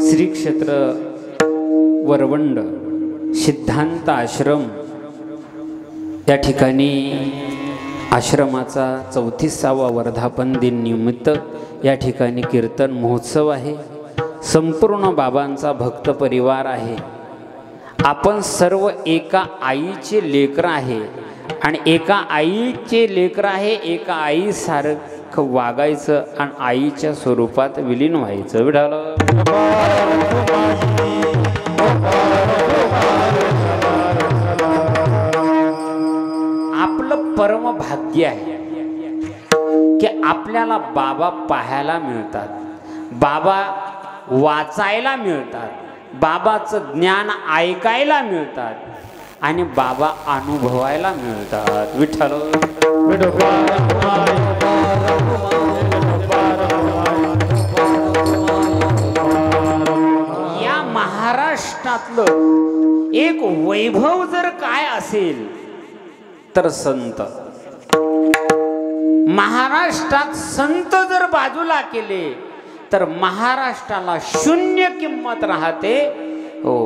श्री क्षेत्र वरवंड सिद्धांत आश्रम या ठिकाणी आश्रमाचा 34वा वर्धापन दिन निमित्त या ठिकाणी कीर्तन महोत्सव आहे। संपूर्ण बाबांचा भक्त परिवार आहे। आपण सर्व एका आईचे लेकर आहे आणि एका आईचे लेकर आहे। एका आईसारखं वागायचं आणि आईच्या स्वरूपात विलीन व्हायचं। विठाल आपलं परम भाग्य आहे की आपल्याला बाबा पाहायला मिळतात, बाबा वाचायला मिळतात, बाबाचं ज्ञान ऐकायला मिळतात आणि बाबा अनुभवायला मिळतात। विठ्ठल या महाराष्ट्रातलं एक वैभव जर काय असेल तर संत। महाराष्ट्रात संत जर बाजूला केले तर महाराष्ट्राला शून्य किंमत राहते। हो,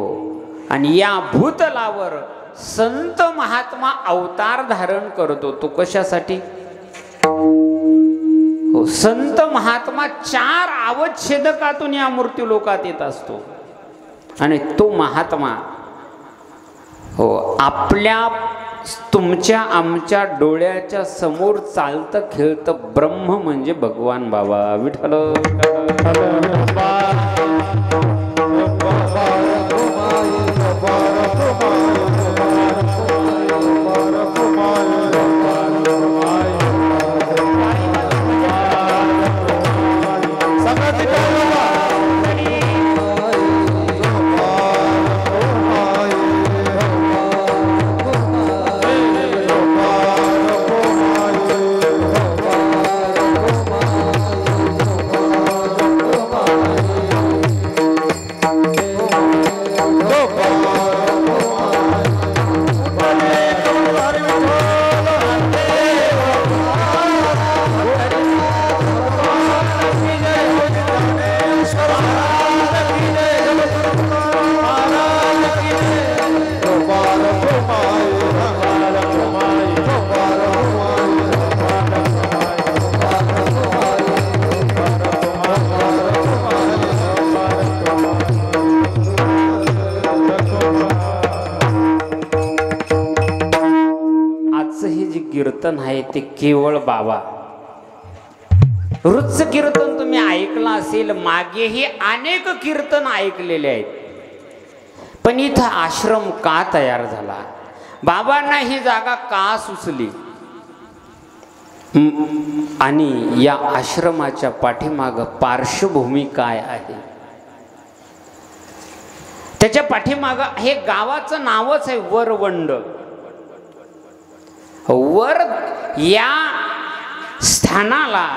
आणि या भूतलावर संत महात्मा अवतार धारण करतो तो कशासाठी? हो, संत महात्मा 4 अवच्छेदकातून या मृत्यू लोकात येत असतो आणि तो महात्मा हो आपल्या तुमच्या आमच्या डोळ्याच्या समोर चालतं खेळतं ब्रह्म म्हणजे भगवान बाबा। विठ्ठल कीर्तन आहे ते केवळ बाबा। रोजच कीर्तन तुम्ही ऐकलं असेल, मागेही अनेक कीर्तन ऐकलेले आहेत, पण इथं आश्रम का तयार झाला? बाबांना ही जागा का सुचली? आणि या आश्रमाच्या पाठीमाग पार्श्वभूमी काय आहे? त्याच्या पाठीमाग हे गावाचं नावच आहे वरवंड। वर या स्थानाला,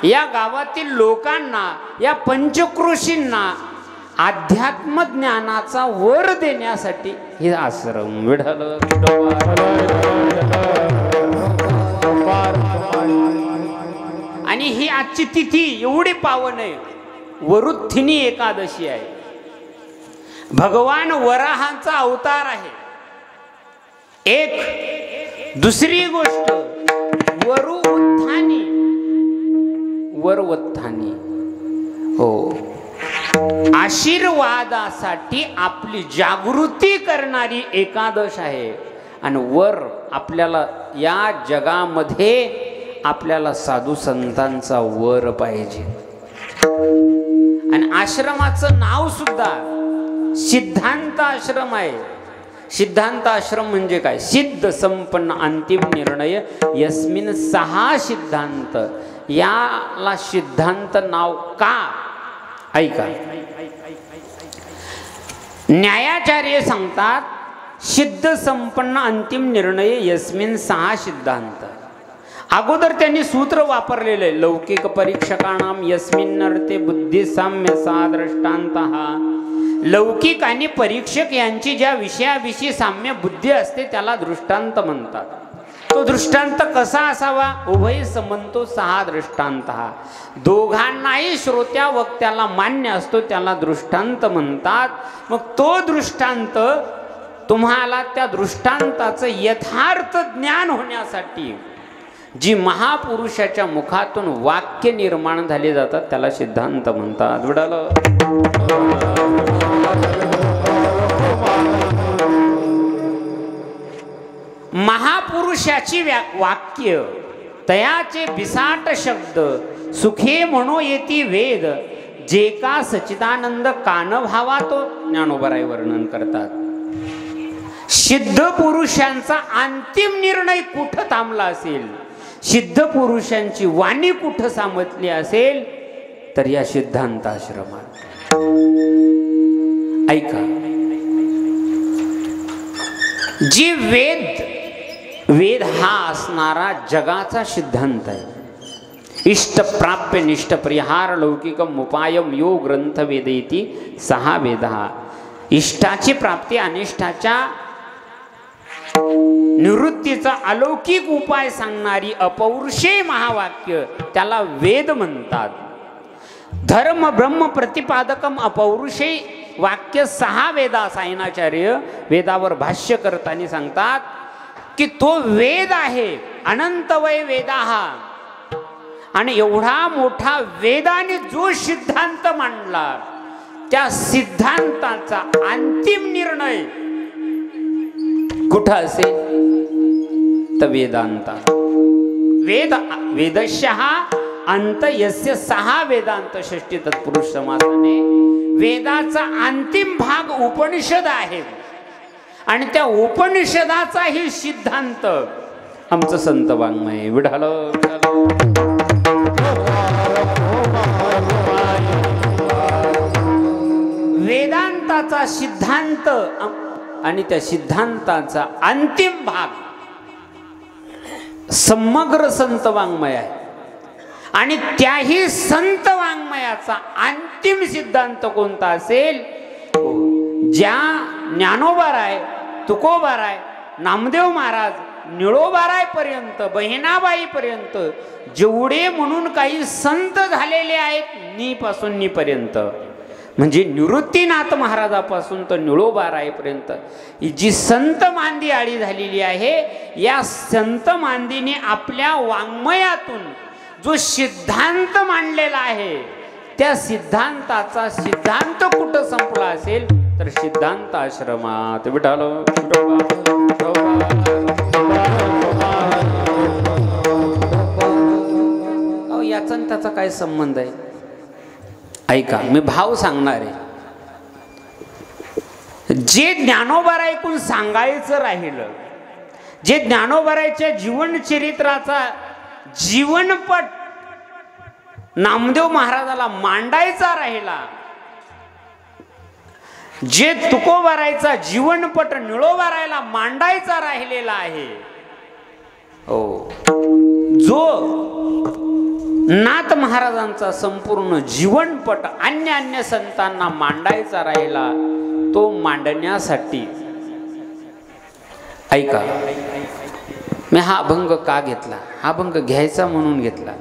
या गावातील लोकांना, या पंचक्रोशींना अध्यात्म ज्ञानाचा वर देण्यासाठी हे आश्रम। विठ्ठल आणि ही आजची तिथी एवढी पावन आहे, वरुथिनी एकादशी आहे। भगवान वराहांचा अवतार आहे। एक दुसरी गोष्ट वरवत्थानी हो आशीर्वादासाठी आपली जागृती करणारी एकादश आहे। आणि वर आपल्याला या जगामध्ये आपल्याला साधू संतांचा वर पाहिजे। आणि आश्रमाचं नाव सुद्धा सिद्धांत आश्रम आहे। सिद्धांत आश्रम म्हणजे काय? सिद्ध संपन्न अंतिम निर्णय यस्मिन 6 सिद्धांत। याला सिद्धांत नाव का? ऐका, न्यायाचार्य सांगतात सिद्ध संपन्न अंतिम निर्णय यस्मिन 6 सिद्धांत। अगोदर त्यांनी सूत्र वापरलेले लौकिक परीक्षकाणाम यस्मिन नर्ते बुद्धी साम्य सा दृष्टांतः। लौकिक आणि परीक्षक यांची ज्या विषयाविषयी साम्य बुद्धी असते त्याला दृष्टांत म्हणतात। तो दृष्टांत कसा असावा? उभय समंतो सहा दृष्टांत. दोघांनाही श्रोत्या वक्त्याला मान्य असतो, त्याला दृष्टांत म्हणतात. मग तो दृष्टांत तुम्हाला त्या दृष्टांताचं यथार्थ ज्ञान होण्यासाठी जी महापुरुषाच्या मुखातून वाक्य निर्माण झाले जातात त्याला सिद्धांत म्हणतात. बुडालं महापुरुषाची वाक्य तयाचे बिसाट शब्द सुखे म्हणो येती वेद जे का सच्चिदानंद कानभावा तो ज्ञानोबराय वर्णन करतात. सिद्ध पुरुषांचा अंतिम निर्णय कुठं थांबला असेल, सिद्ध पुरुषांची वाणी कुठं सामतली असेल तर या सिद्धांताश्रमात. ऐका, जी वेद हा असणारा जगाचा सिद्धांत आहे. इष्ट प्राप्य निष्ठ परिहार लौकिकम उपायम यो ग्रंथ वेदेती सहा वेद. इष्टाची प्राप्ती अनिष्टाच्या निवृत्तीचा अलौकिक उपाय सांगणारी अपौरुषेय महावाक्य त्याला वेद म्हणतात. धर्म ब्रह्म प्रतिपादकम अपौरुषेय वाक्य सहा वेदा. सायणाचार्य वेदावर भाष्य करताना सांगतात की तो वेद आहे, अनंतवय वेदा हा. आणि एवढा मोठा वेदाने जो सिद्धांत मांडला त्या सिद्धांताचा अंतिम निर्णय कुठं असेल तर वेदांत. वेदस्य अंत यस्य सहा वेदांत षष्टी तत्पुरुष समासाने. वेदाचा अंतिम भाग उपनिषद आहे आणि त्या उपनिषदाचा ही सिद्धांत आमचं संत वाङ्मय. विढाल वेदांताचा सिद्धांत आणि त्या सिद्धांताचा अंतिम भाग समग्र संत वाङ्मय आहे. आणि त्याही संत वाङ्मयाचा अंतिम सिद्धांत कोणता असेल? ज्या ज्ञानोबाराय, तुकोबाराय, नामदेव महाराज, निळोबाराय पर्यंत, बहिणाबाई पर्यंत जेवढे म्हणून काही संत झालेले आहेत नी पासून नी पर्यंत, म्हणजे निवृत्तीनाथ महाराजापासून तर निळोबारायपर्यंत जी संत मांदी आळी झालेली आहे, या संत मांदीने आपल्या वाङ्मयातून जो सिद्धांत मांडलेला आहे त्या सिद्धांताचा सिद्धांत कुठं संपला असेल तर सिद्धांत आश्रमात. विठाल याचा त्याचा काय संबंध आहे? ऐका, मी भाव सांगणार आहे. जे ज्ञानोबारायकून सांगायचं राहिलं, जे ज्ञानोबारायच्या जीवनचरित्राचा जीवनपट नामदेव महाराजाला मांडायचा राहिला, जे तुकोबारायचा जीवनपट निळोबारायला मांडायचा राहिलेला आहे, हो, जो नाथ महाराजांचा संपूर्ण जीवनपट अन्य संतांना मांडायचा राहिला, तो मांडण्यासाठी ऐका, मी हा अभंग का घेतला? हा अभंग घ्यायचा म्हणून घेतला.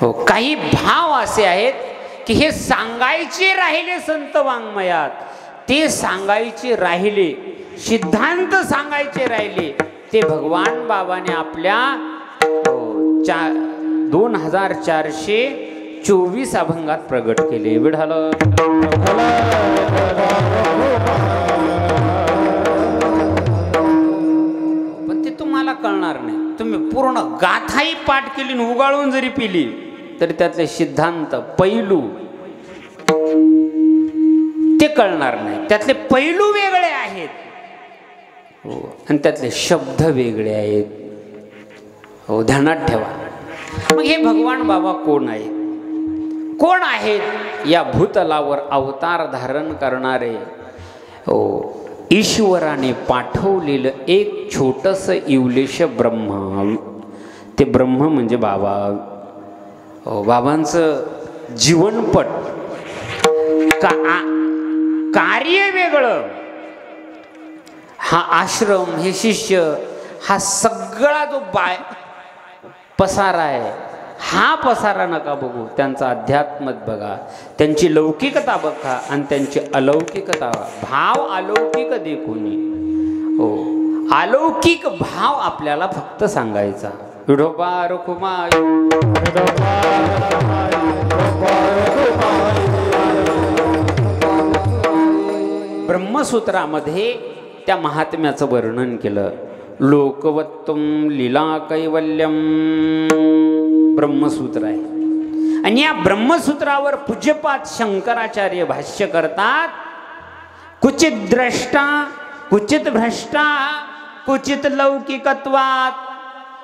हो, काही भाव असे आहेत की हे सांगायचे राहिले संत वाङ्मयात, ते सांगायचे राहिले, सिद्धांत सांगायचे राहिले, ते भगवान बाबाने आपल्या 2424 अभंगात प्रगट केले. विढाल पण ते तुम्हाला कळणार नाही. तुम्ही पूर्ण गाथाही पाठ केली, उगाळून जरी पिली तरी त्यातले सिद्धांत पैलू ते कळणार नाही. त्यातले पैलू वेगळे आहेत, हो, आणि त्यातले शब्द वेगळे आहेत. हो, ध्यानात ठेवा. मग हे भगवान बाबा कोण आहेत? कोण आहेत? या भूतलावर अवतार धारण करणारे, हो, ईश्वराने पाठवलेलं एक छोटस इवलेश ब्रह्म. ते ब्रह्म म्हणजे बाबा. हो, बाबांचं जीवनपट, कार्य वेगळं, हा आश्रम, हे शिष्य, हा सगळा जो पसारा आहे, हा पसारा नका बघू. त्यांचा अध्यात्मत बघा, त्यांची लौकिकता बघा आणि त्यांची अलौकिकता. भाव अलौकिक देखुनी. हो, अलौकिक भाव आपल्याला फक्त सांगायचा. विठोबा रखुमाई, ब्रह्मसूत्रामध्ये त्या महात्म्याचं वर्णन केलं. लोकवत्तम लीला कैवल्यम ब्रह्मसूत्र आहे. आणि या ब्रह्मसूत्रावर पूज्यपाद शंकराचार्य भाष्य करतात. कुचित द्रष्टा, कुचित भ्रष्टा, कुचित लौकिकत्वात.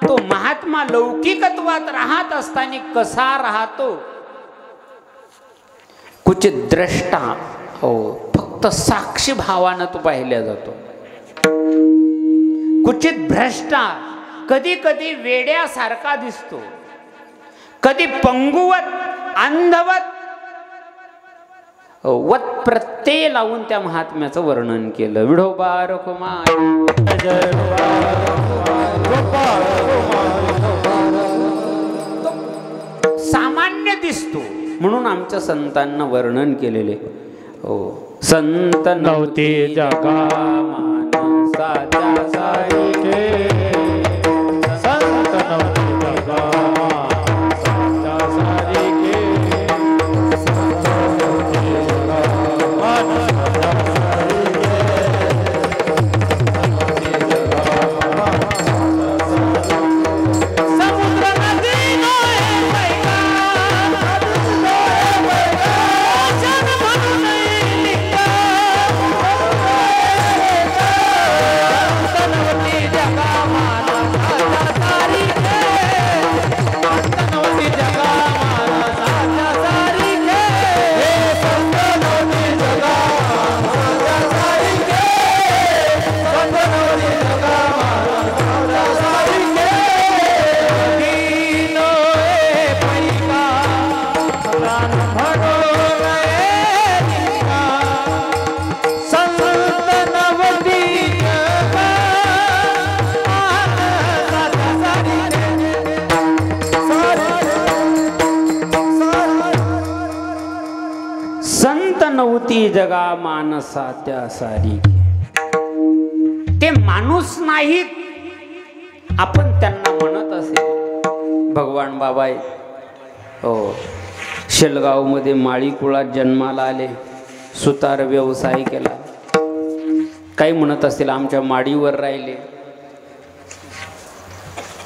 तो महात्मा लौकिकत्वात राहत असताना कसा राहतो? कुचित द्रष्टा, हो, फक्त साक्षी भावानं तो पाहिला जातो. कुचित भ्रष्टा, कधी कधी वेड्यासारखा दिसतो, कधी पंगुवत, अंधवत, वत प्रत्यय लावून त्या महात्म्याचं वर्णन केलं. विठोबा रखुमाई, तो सामान्य दिसतो म्हणून आमच्या संतांना वर्णन केलेले. हो, संत नव्हते जगा माणसाच्या सारखे, संत नव्हते जगा माणसाच्या सारखे, संत नव्हते जगा माणसाच्या सारखे, समुद्र नदी नोहे पैका, जन म्हणून लिंगा, संत नव्हते जगा माणसाच्या सारखे, संत नव्हते जगा माणसाच्या सारखे, संत नव्हते जगा माणसाच्या सारखे, संत नव्हते जगा माणसाच्या सारखे, दीन ए पैका, प्राण म्हणून लिंगा, संत नव्हते जगा माणसाच्या सारखे, संत नव्हती जगा माणसाच्या सारी. ते माणूस नाहीत, आपण त्यांना म्हणत असेल. भगवान बाबा आहे, हो, शेलगावमध्ये माळी कुळात जन्माला आले, सुतार व्यवसाय केला. काही म्हणत असतील आमच्या माडीवर राहिले.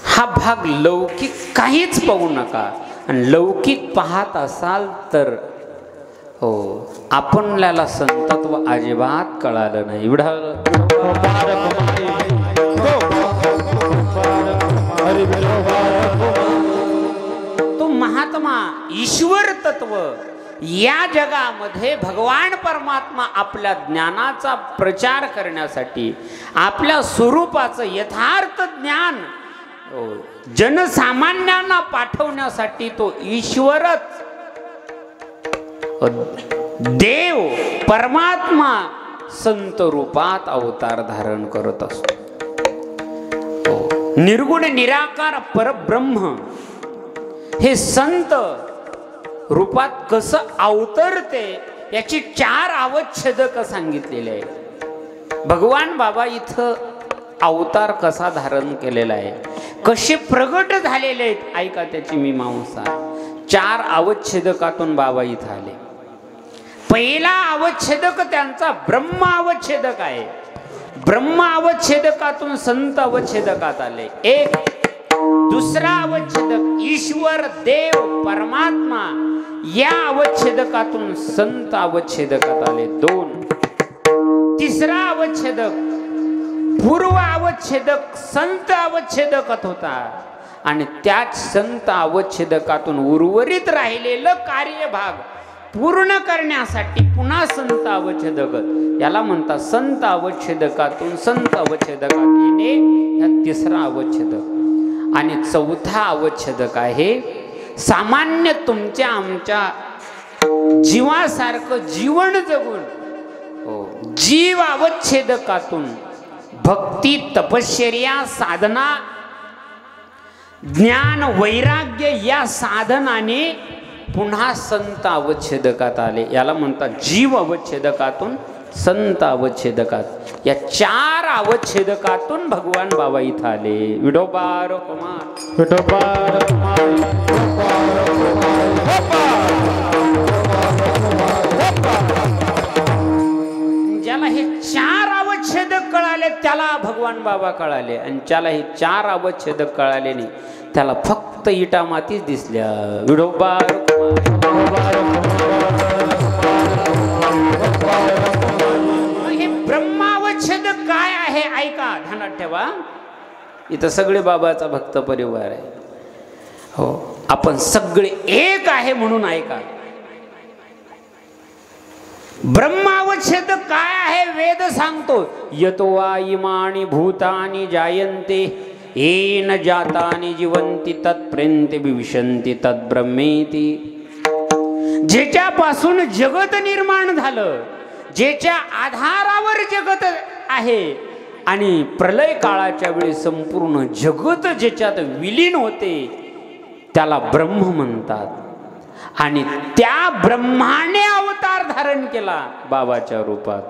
हा भाग लौकिक काहीच पाहू नका. आणि लौकिक पाहत असाल तर हो, आपल्याला संतत्व अजिबात कळालं नाही. तो महात्मा ईश्वर तत्व या जगामध्ये भगवान परमात्मा आपल्या ज्ञानाचा प्रचार करण्यासाठी, आपल्या स्वरूपाचं यथार्थ ज्ञान जनसामान्यांना पाठवण्यासाठी तो ईश्वरच, देव परमात्मा संत रूपात अवतार धारण करत असतो. निर्गुण निराकार परब्रह्म हे संत रूपात कसं अवतरते याची 4 अवच्छेदक सांगितलेले आहे. भगवान बाबा इथं अवतार कसा धारण केलेला आहे, कसे प्रगट झालेले आहेत, ऐका त्याची मीमांसा. 4 अवच्छेदकातून बाबा इथं आले. पहिला अवच्छेदक त्यांचा ब्रह्म अवच्छेदक आहे. ब्रह्म अवच्छेदकातून संत अवच्छेदकात आले. एक. दुसरा अवच्छेदक ईश्वर देव परमात्मा या अवच्छेदकातून संत अवच्छेदकात आले. 2. तिसरा अवच्छेदक पूर्व अवच्छेदक संत अवच्छेदकात होता आणि त्याच संत अवच्छेदकातून उर्वरित राहिलेलं कार्यभाग पूर्ण करण्यासाठी पुन्हा संत अवच्छेदक, याला म्हणतात संत अवच्छेदकातून संत अवच्छेदकात येणे, हा तिसरा अवच्छेदक. आणि चौथा अवच्छेदक आहे सामान्य तुमच्या आमच्या जीवासारखं जीवन जगून जीव अवच्छेदकातून भक्ती, तपश्चर्या, साधना, ज्ञान, वैराग्य या साधनाने पुन्हा संत अवच्छेदकात आले. याला म्हणतात जीव अवच्छेदकातून संत अवच्छेदकात. या 4 अवच्छेदकातून भगवान बाबा इथं आले. विठोबा रखुमाई, विठोबा रखुमाई, ज्याला हे 4 अवच्छेदक कळाले त्याला भगवान बाबा कळाले, आणि ज्याला हे 4 अवच्छेदक कळाले नाही त्याला फक्त इटा मातीच दिसल्या. विठोबा हे ब्रह्मावच्छेदक काय आहे ऐका, ध्यानात ठेवा. इथं सगळे बाबाचा भक्त परिवार आहे. हो, आपण सगळे एक आहे म्हणून ऐका. ब्रह्मावच्छेदक काय आहे वेद सांगतो. यतो वा इमानि भूतानि जायन्ते येन जातानि जीवन्ति तत्प्रेन्ते विविशन्ति तद्ब्रह्मेति. ज्याच्यापासून जगत निर्माण झालं, ज्याच्या आधारावर जगत आहे आणि प्रलय काळाच्या वेळी संपूर्ण जगत ज्याच्यात विलीन होते त्याला ब्रह्म म्हणतात. आणि त्या ब्रह्माने अवतार धारण केला बाबाच्या रूपात.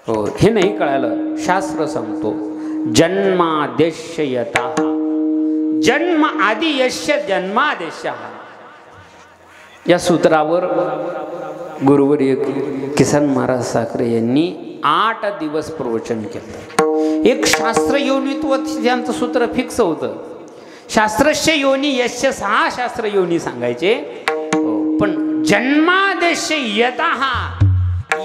हो, हे नाही कळालं. शास्त्र सांगतो जन्मादेशयतः, जन्म आदि यस्य जन्मादेशः. या सूत्रावर गुरुवर्य किसन महाराज साखरे यांनी 8 दिवस प्रवचन केलं. एक शास्त्र योनित्व यांचं सूत्र फिक्स होतं. शास्त्रस्य योनी यस्य 6 शास्त्र योनी सांगायचे, पण जन्मादेश यतः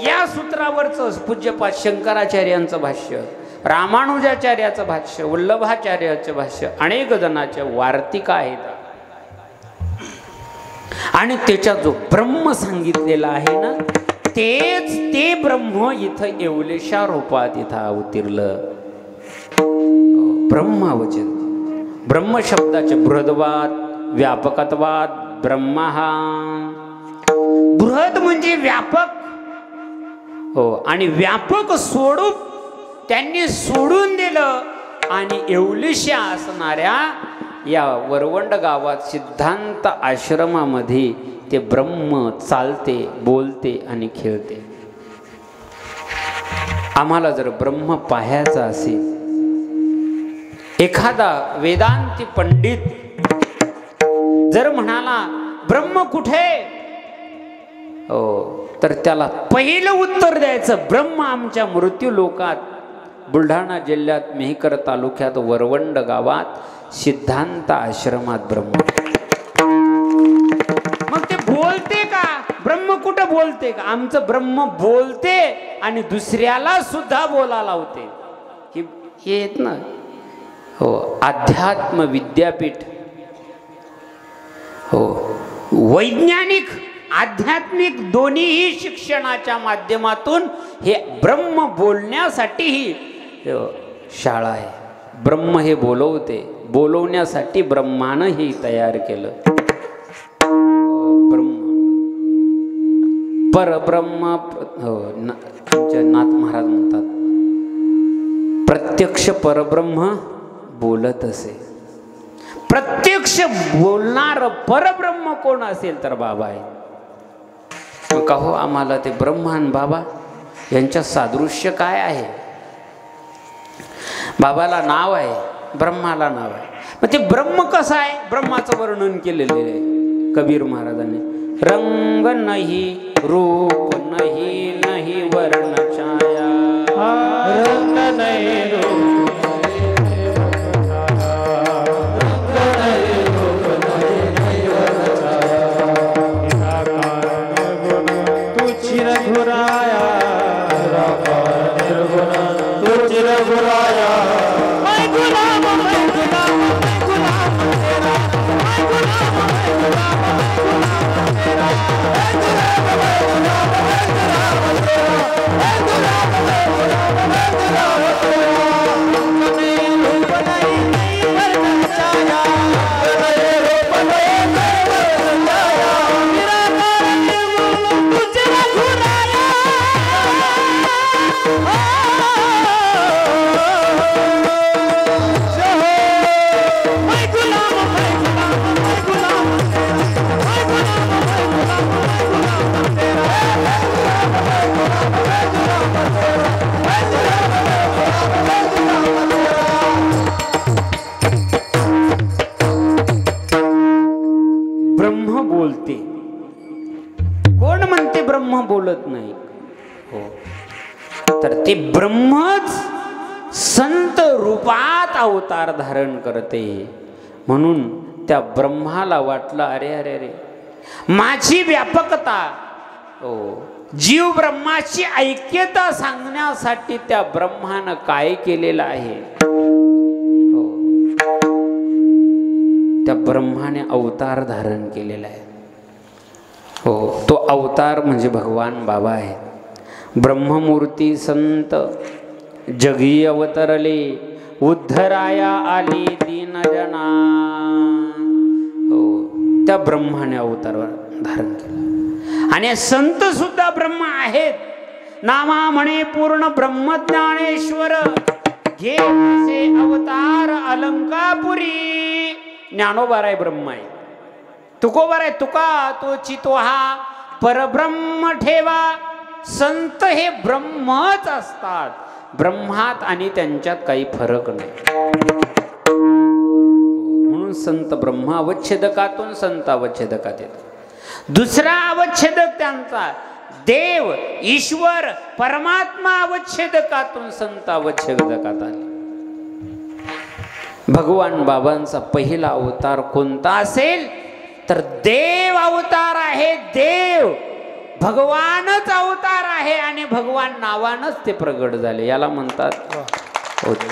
या सूत्रावरचं पूज्यपाद शंकराचार्यांचं भाष्य, रामानुजाचार्याचं भाष्य, वल्लभाचार्याचं भाष्य, अनेक जणांच्या वार्तिका आहेत. आणि त्याच्यात जो ब्रह्म सांगितलेला आहे ना, तेच ते ब्रह्म इथं येवलेशा रूपात इथं अवतरलं. ब्रह्मावचन, ब्रह्म शब्दाचे बृहदवाद, व्यापकत्वाद, ब्रह्मा हा बृहद म्हणजे व्यापक. हो, आणि व्यापक स्वरूप त्यांनी सोडून दिलं आणि येवलेशा असणाऱ्या या वरवंड गावात सिद्धांत आश्रमामध्ये ते ब्रह्म चालते, बोलते आणि खेळते. आम्हाला जर ब्रह्म पाहायचा असेल, एखादा वेदांती पंडित जर म्हणाला ब्रह्म कुठे, हो, तर त्याला पहिलं उत्तर द्यायचं ब्रह्म आमच्या मृत्यू लोकात, बुलढाणा जिल्ह्यात मेहकर तालुक्यात वरवंड गावात सिद्धांत आश्रमात ब्रह्म. मग ते बोलते का? ब्रह्म कुठं बोलते का? आमचं ब्रह्म बोलते आणि दुसऱ्याला सुद्धा बोला लावते. हे येत ना. हो, अध्यात्म विद्यापीठ, हो, वैज्ञानिक आध्यात्मिक दोन्हीही शिक्षणाच्या माध्यमातून हे ब्रह्म बोलण्यासाठीही शाळा आहे. ब्रह्म हे बोलवते, बोलवण्यासाठी ब्रह्मानं हे तयार केलं. ब्रह्म परब्रह्म. हो, आमच्या नाथ महाराज म्हणतात प्रत्यक्ष परब्रह्म बोलत असे. प्रत्यक्ष बोलणार परब्रह्म कोण असेल तर बाबा आहे. का हो, आम्हाला ते ब्रह्म आणि बाबा यांच्या सादृश्य काय आहे? बाबाला नाव आहे, ब्रह्माला नाव आहे. मग ते ब्रह्म कसं आहे? ब्रह्माचं वर्णन केलेलं आहे कबीर महाराजांनी. रंग नाही, रूप नाही, नाही वर्ण छाया. रंग नाही, रूप ब्रह्म बोलत नाही. हो, तर ते ब्रह्मच संत रूपात अवतार धारण करते. म्हणून त्या ब्रह्माला वाटलं, अरे अरे अरे, माझी व्यापकता, हो, जीव ब्रह्माची ऐक्यता सांगण्यासाठी त्या ब्रह्मानं काय केलेलं आहे. हो, त्या ब्रह्माने अवतार धारण केलेला आहे. हो, तो अवतार म्हणजे भगवान बाबा आहे. ब्रह्ममूर्ती संत जगी अवतरले, उद्धराया आली दीनजना. हो, त्या ब्रह्माने अवतार धारण केला. आणि संत सुद्धा ब्रह्म आहेत. नामा म्हणे पूर्ण ब्रह्मज्ञानेश्वर, घे असे अवतार अलंकापुरी. ज्ञानोबा आहे ब्रह्म आहे, तुकोबा आहे तुका, तो चितो हा परब्रह्म ठेवा. संत हे ब्रह्मच असतात. ब्रह्मात आणि त्यांच्यात काही फरक नाही. म्हणून संत ब्रह्म अवच्छेदकातून संत अवच्छेदकात येतात. दुसरा अवच्छेदक त्यांचा देव ईश्वर परमात्मा अवच्छेदकातून संत अवच्छेदकात आले. भगवान बाबांचा पहिला अवतार कोणता असेल तर देव अवतार आहे. देव भगवानच अवतार आहे आणि भगवान नावानच ते प्रगट झाले. याला म्हणतात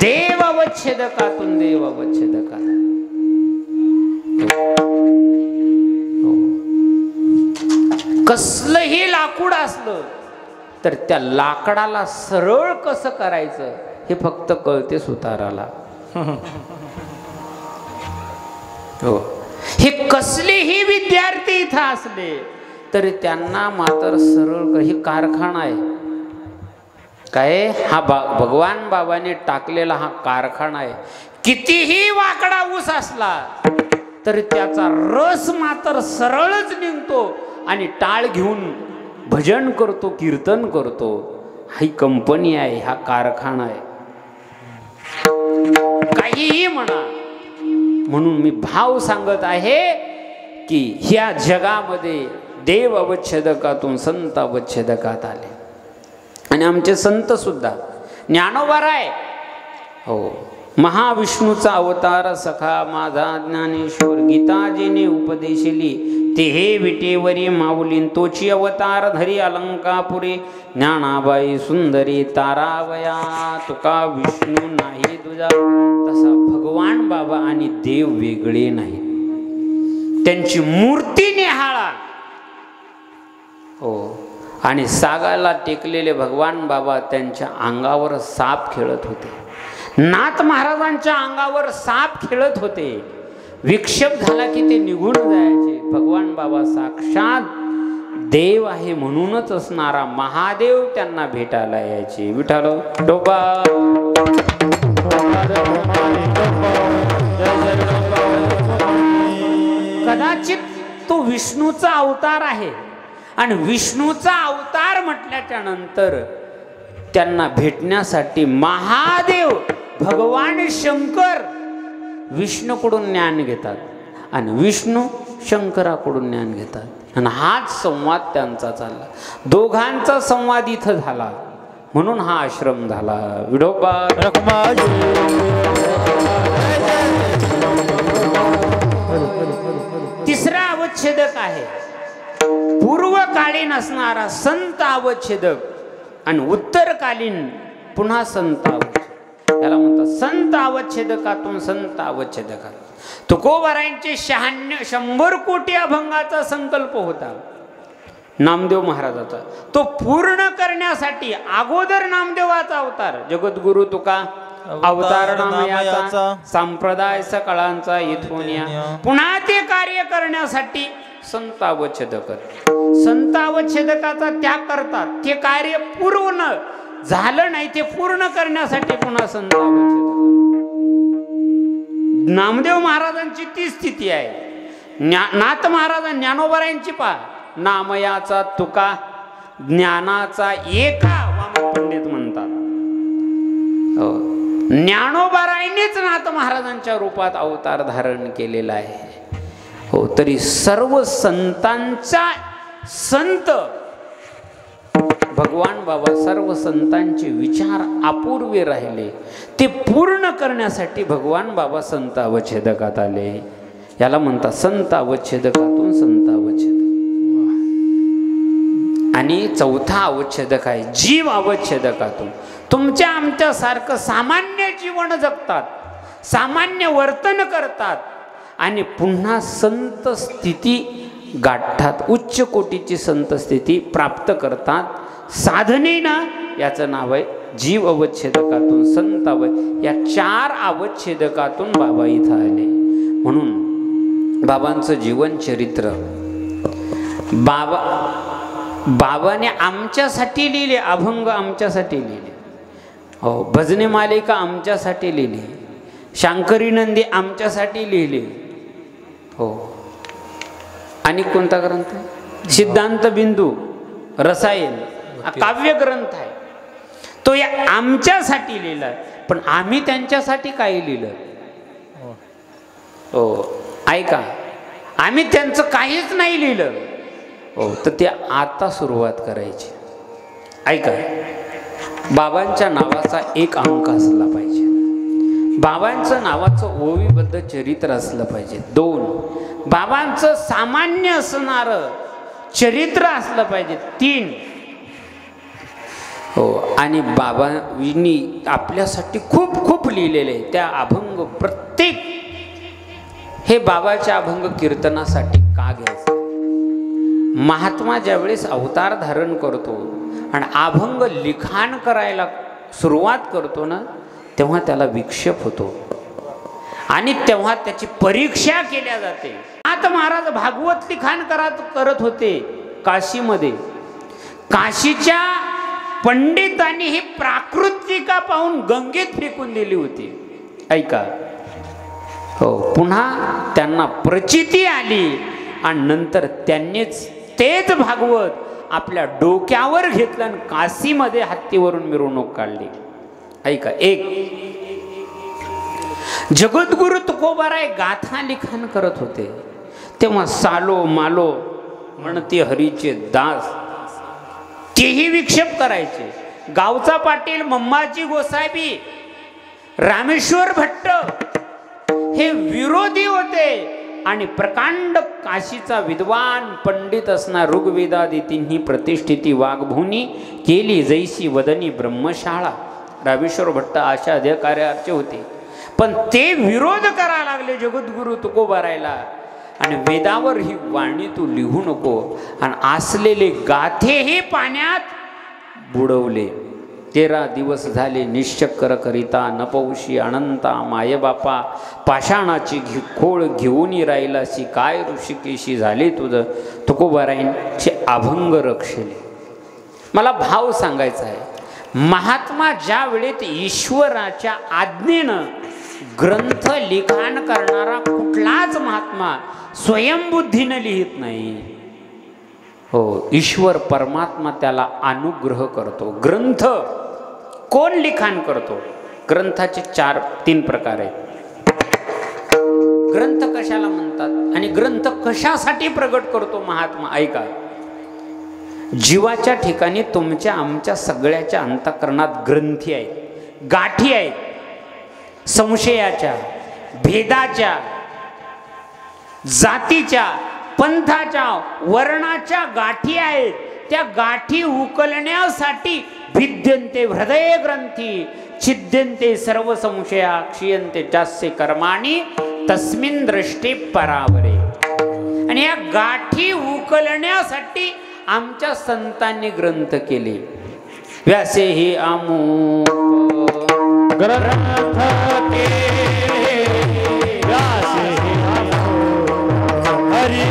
देव अवच्छेदकातून देव अवच्छेदकात. कसलंही लाकूड असलं तर त्या लाकडाला सरळ कसं करायचं हे फक्त कळते सुताराला. हो, हे कसलेही विद्यार्थी इथं असले तरी त्यांना मात्र सरळ, हे कारखाना आहे काय, हा भगवान बाबाने टाकलेला हा कारखाना आहे. कितीही वाकडा ऊस असला तरी त्याचा रस मात्र सरळच निघतो आणि टाळ घेऊन भजन करतो, कीर्तन करतो. ही कंपनी आहे, हा कारखाना आहे. काहीही म्हणा. म्हणून मी भाव सांगत आहे की ह्या जगामध्ये देव अवच्छेदकातून संत अवच्छेदकात आले. आणि आमचे संत सुद्धा ज्ञानोबा आहे, हो, महाविष्णूचा अवतार सखा माझा ज्ञानेश्वर, गीताजीने उपदेशिली ते हे विटेवरी माऊलीन, तोची अवतार धरी अलंकापुरी. ज्ञानाबाई सुंदरी तारावया, तुका विष्णू नाही तुझा. तसा भगवान बाबा आणि देव वेगळे नाही, त्यांची मूर्ती निहाळा. हो, आणि सागाला टेकलेले भगवान बाबा त्यांच्या अंगावर साप खेळत होते. नाथ महाराजांच्या अंगावर साप खेळत होते. विक्षेप झाला की ते निघून जायचे. भगवान बाबा साक्षात देव आहे म्हणूनच असणारा महादेव त्यांना भेटायला यायचे. विठ्ठल डोबा कदाचित तो विष्णूचा अवतार आहे आणि विष्णूचा अवतार म्हटल्याच्या नंतर त्यांना भेटण्यासाठी महादेव भगवान शंकर विष्णूकडून ज्ञान घेतात आणि विष्णू शंकराकडून ज्ञान घेतात. आणि हाच संवाद त्यांचा चालला. दोघांचा संवाद इथं झाला म्हणून हा आश्रम झाला. विठोबा तिसरा अवच्छेदक आहे पूर्वकालीन असणारा संत अवच्छेदक आणि उत्तरकालीन पुन्हा संत अवच्छेदक. याला म्हणतात संत अवच्छेदकातून संत अवच्छेदकात. तुकोबारायांचे 100 कोटी अभंगाचा संकल्प होता नामदेव महाराजाचा. तो पूर्ण करण्यासाठी अगोदर नामदेवाचा अवतार जगद्गुरु तुका अवतार नामयाचा संप्रदाय सकळांचा इथून या. पुन्हा ते कार्य करण्यासाठी संत अवच्छेदक. संत अवच्छेदकाचा त्याग करतात. ते कार्य पूर्ण झालं नाही ते पूर्ण करण्यासाठी पुन्हा संत अवच्छेदक. नामदेव महाराजांची ती स्थिती आहे. नाथ महाराज ज्ञानोबारायांची पहा, नामयाचा तुका ज्ञानाचा एका वामन पंडित म्हणतात. ज्ञानोबारायांनीच नाथ महाराजांच्या रूपात अवतार धारण केलेला आहे. हो, तरी सर्व संतांचा संत भगवान बाबा सर्व संतांचे विचार अपूर्वे राहिले, ते पूर्ण करण्यासाठी भगवान बाबा संत अवच्छेदकात आले. याला म्हणतात संत अवच्छेदकातून संत अवच्छेदक. आणि चौथा अवच्छेदक आहे जीव अवच्छेदकातून. तुमच्या आमच्यासारखं सामान्य जीवन जगतात, सामान्य वर्तन करतात आणि पुन्हा संत स्थिती गाठतात, उच्च कोटीची संत स्थिती प्राप्त करतात साधनेनं. याचं नाव आहे जीव अवच्छेदकातून संत या 4 अवच्छेदकातून बाबा इथं आले. म्हणून बाबांचं जीवन चरित्र बाबाने आमच्यासाठी लिहिले, अभंग आमच्यासाठी लिहिले, हो, भजने मालिका आमच्यासाठी लिहिली, शांकरी नंदी आमच्यासाठी लिहिले, हो. आणि कोणता ग्रंथ? सिद्धांत बिंदू, रसायन काव्य ग्रंथ आहे, तो या आमच्यासाठी लिहिला. पण आम्ही त्यांच्यासाठी काय लिहिलं? हो, ऐका, आम्ही त्यांचं काहीच नाही लिहिलं. हो, तर ते आता सुरुवात करायची. ऐका, बाबांच्या नावाचा एक अंक असला पाहिजे, बाबांचं नावाचं ओवीबद्ध चरित्र असलं पाहिजे. 2, बाबांचं सामान्य असणारं चरित्र असलं पाहिजे. 3, हो, आणि बाबांनी आपल्यासाठी खूप खूप लिहिलेले आहे. त्या अभंग प्रत्येक हे बाबाच्या अभंग कीर्तनासाठी का घ्यायचं? महात्मा ज्यावेळेस अवतार धारण करतो आणि अभंग लिखाण करायला सुरुवात करतो ना, तेव्हा त्याला विक्षेप होतो आणि तेव्हा त्याची परीक्षा केल्या जाते. आता महाराज भागवत लिखाण करत होते काशीमध्ये. काशीच्या पंडितांनी ही प्राकृतिका पाहून गंगेत फेकून दिली होती. ऐका, हो, पुन्हा त्यांना प्रचिती आली आणि नंतर त्यांनीच तेच भागवत आपल्या डोक्यावर घेतलं आणि काशीमध्ये हत्तीवरून मिरवणूक काढली. ऐका, 1 जगद्गुरु तुकोबाराय गाथा लिखाण करत होते, तेव्हा सालो मालो म्हणते हरीचे दास तेही विक्षेप करायचे. गावचा पाटील मम्माजी गोसावी, रामेश्वर भट्ट हे विरोधी होते आणि प्रकांड काशीचा विद्वान पंडित असणार ऋग्वेदादी तिन्ही प्रतिष्ठिती वाघभूनी केली जैसी वदनी ब्रह्मशाळा. रामेश्वर भट्ट अशा अधिकाऱ्याचे होते, पण ते विरोध करायला लागले जगद्गुरु तुकोबारायला. आणि वेदावर ही वाणी तू लिहू नको, आणि असलेले गाथेही पाण्यात बुडवले. 13 दिवस झाले निश्चक्र करिता, नपौशी अनंता मायबापा, पाषाणाची खोळ घेऊन राहिलासी, काय ऋषिकेशी झाले तुझं. तुकोबारायांचे अभंग रक्षले. मला भाव सांगायचा आहे, महात्मा ज्या वेळेत ईश्वराच्या आज्ञेनं ग्रंथ लिखाण करणारा कुठलाच महात्मा स्वयंबुद्धीनं लिहित नाही. हो, ईश्वर परमात्मा त्याला अनुग्रह करतो. ग्रंथ कोण लिखाण करतो? ग्रंथाचे 3 प्रकार आहेत. ग्रंथ कशाला म्हणतात आणि ग्रंथ कशासाठी प्रगट करतो महात्मा? ऐका, जीवाच्या ठिकाणी तुमच्या आमच्या सगळ्याच्या अंतःकरणात ग्रंथी आहेत, गाठी आहेत, संशयाच्या, भेदाच्या, जातीच्या, पंथाच्या, वर्णाच्या गाठी आहेत. त्या गाठी उकलण्यासाठी भिद्यन्ते हृदय ग्रंथी, छिद्यन्ते सर्व संशया, क्षीयन्ते चास्य कर्माणि तस्मिन् दृष्टे परावरे. आणि या गाठी उकलण्यासाठी आमच्या संतांनी ग्रंथ केले. व्यासे ही आमोप ग्रंथ केले, व्यासे ही आमोप हरि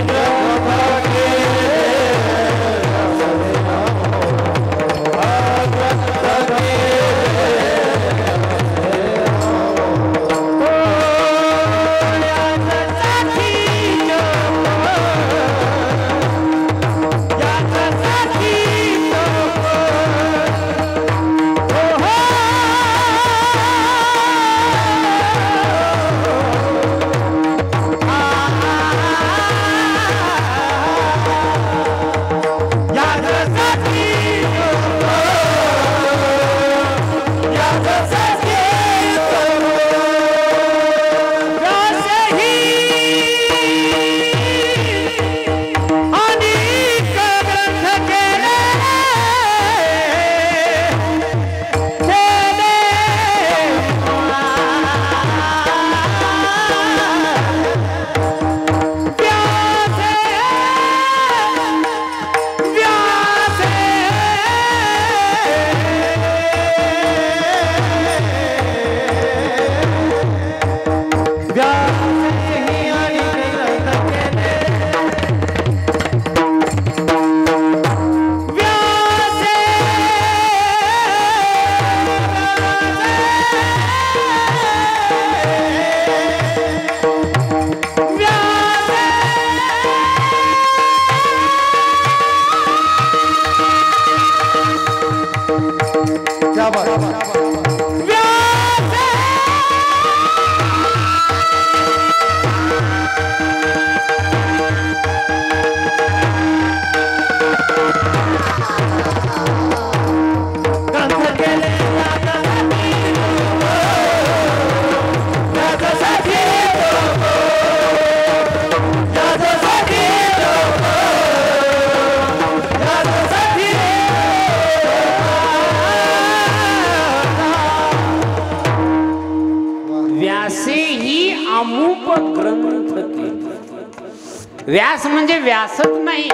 व्यास म्हणजे व्यासच नाही,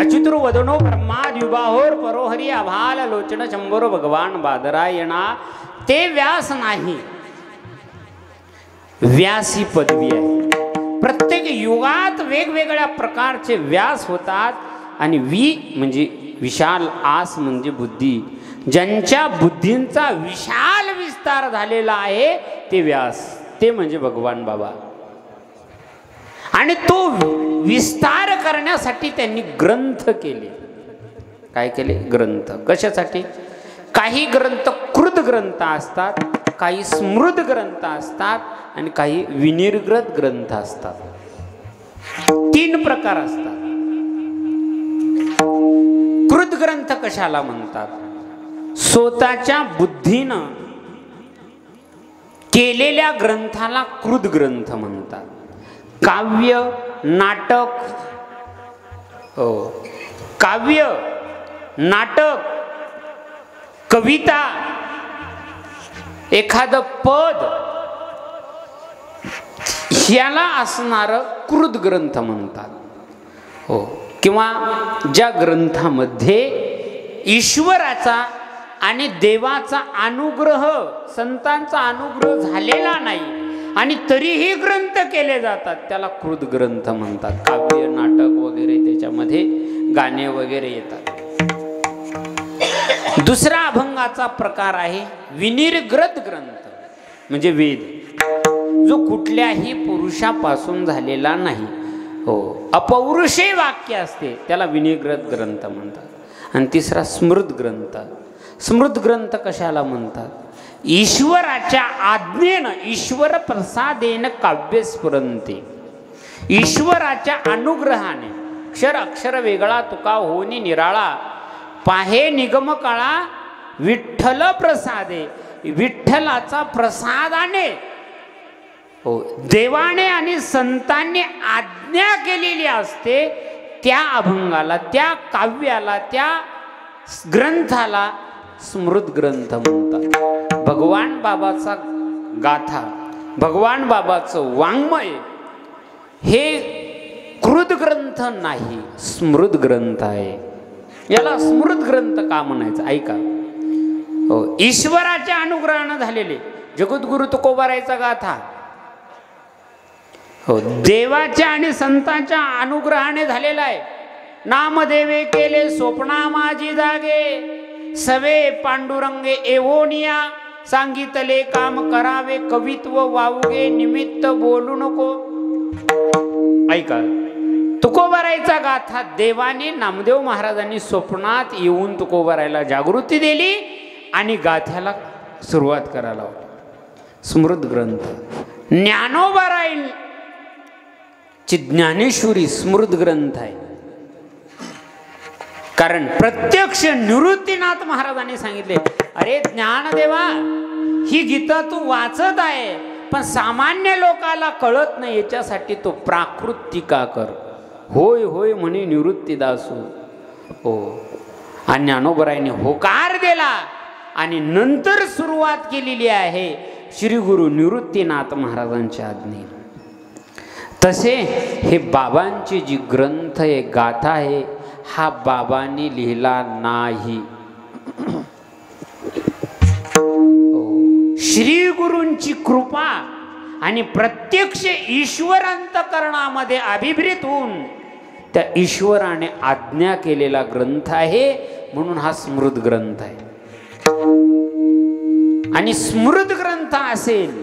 अच्युतर वदनो ब्रह्मा द्विबाहोर परोहरी आभाल लोचन शंभरो भगवान बादरायणा, ते व्यास नाही. व्यास ही पदवी आहे. प्रत्येक युगात वेगवेगळ्या प्रकारचे व्यास होतात. आणि म्हणजे विशाल, आस म्हणजे बुद्धी, ज्यांच्या बुद्धींचा विशाल विस्तार झालेला आहे ते व्यास, ते म्हणजे भगवान बाबा. आणि तो विस्तार करण्यासाठी त्यांनी ग्रंथ केले. काय केले? ग्रंथ. कशासाठी? काही ग्रंथ कृत ग्रंथ असतात, काही स्मृत ग्रंथ असतात आणि काही विनिर्ग्रत ग्रंथ असतात. 3 प्रकार असतात. कृत ग्रंथ कशाला म्हणतात? स्वतःच्या बुद्धीनं केलेल्या ग्रंथाला कृत ग्रंथ म्हणतात. काव्य, नाटक, काव्य, नाटक, कविता, एखादं पद, ह्याला असणारं कृत ग्रंथ म्हणतात. हो. किंवा ज्या ग्रंथामध्ये ईश्वराचा आणि देवाचा अनुग्रह, संतांचा अनुग्रह झालेला नाही आणि तरीही ग्रंथ केले जातात, त्याला कृत ग्रंथ म्हणतात. काव्य, नाटक वगैरे, त्याच्यामध्ये गाणे वगैरे येतात. दुसरा अभंगाचा प्रकार आहे विनिर्ग्रत ग्रंथ, म्हणजे वेद, जो कुठल्याही पुरुषापासून झालेला नाही. हो. अपौरुषे वाक्य असते, त्याला विनिर्ग्रत ग्रंथ म्हणतात. आणि तिसरा स्मृत ग्रंथ. स्मृत ग्रंथ कशाला म्हणतात? ईश्वराच्या आज्ञेनं, ईश्वर प्रसादेन काव्य स्फुरंते, ईश्वराच्या अनुग्रहाने, अक्षर अक्षर वेगळा तुका होनी निराळा, पाहे निगम काळा विठ्ठल प्रसादे, विठ्ठलाचा प्रसादाने, हो, देवाने आणि संतांनी आज्ञा केलेली असते, त्या अभंगाला, त्या काव्याला, त्या ग्रंथाला स्मृत ग्रंथ म्हणतात. भगवान बाबाचा गाथा, भगवान बाबाचं वाङ्मय हे कृत ग्रंथ नाही, स्मृत ग्रंथ आहे. याला स्मृत ग्रंथ का म्हणायचं? ऐका. हो. ईश्वराच्या अनुग्रहानं झालेले जगद्गुरु तुकोबारायचा गाथा, हो, देवाच्या आणि संतांच्या अनुग्रहाने झालेला आहे. नामदेवे केले स्वप्ना माझी जागे, सवे पांडुरंगे एवोनिया, सांगितले काम करावे कवित्व वावगे, निमित्त बोलू नको. ऐका. तुकोबारायचा गाथा देवाने नामदेव महाराजांनी स्वप्नात येऊन तुकोबारायला जागृती दिली आणि गाथ्याला सुरुवात करायला होती. स्मृत ग्रंथ. ज्ञानोबाराय ची ज्ञानेश्वरी स्मृत ग्रंथ आहे. कारण प्रत्यक्ष निवृत्तीनाथ महाराजांनी सांगितले, अरे ज्ञानदेवा, ही गीता तू वाचत आहे पण सामान्य लोकाला कळत नाही, याच्यासाठी तो प्राकृत टीका कर. होय होय म्हणे निवृत्तीदासू. हो. आणि ज्ञानोबरायने होकार दिला आणि नंतर सुरुवात केलेली आहे श्री गुरु निवृत्तीनाथ महाराजांच्या आज्ञेने. तसे हे बाबांची जी ग्रंथ आहे, गाथा आहे, हा बाबांनी लिहिला नाही. श्री गुरूंची कृपा आणि प्रत्यक्ष ईश्वर अंतःकरणामध्ये अभिप्रेत होऊन त्या ईश्वराने आज्ञा केलेला ग्रंथ आहे, म्हणून हा स्मृत ग्रंथ आहे. आणि स्मृत ग्रंथ असेल,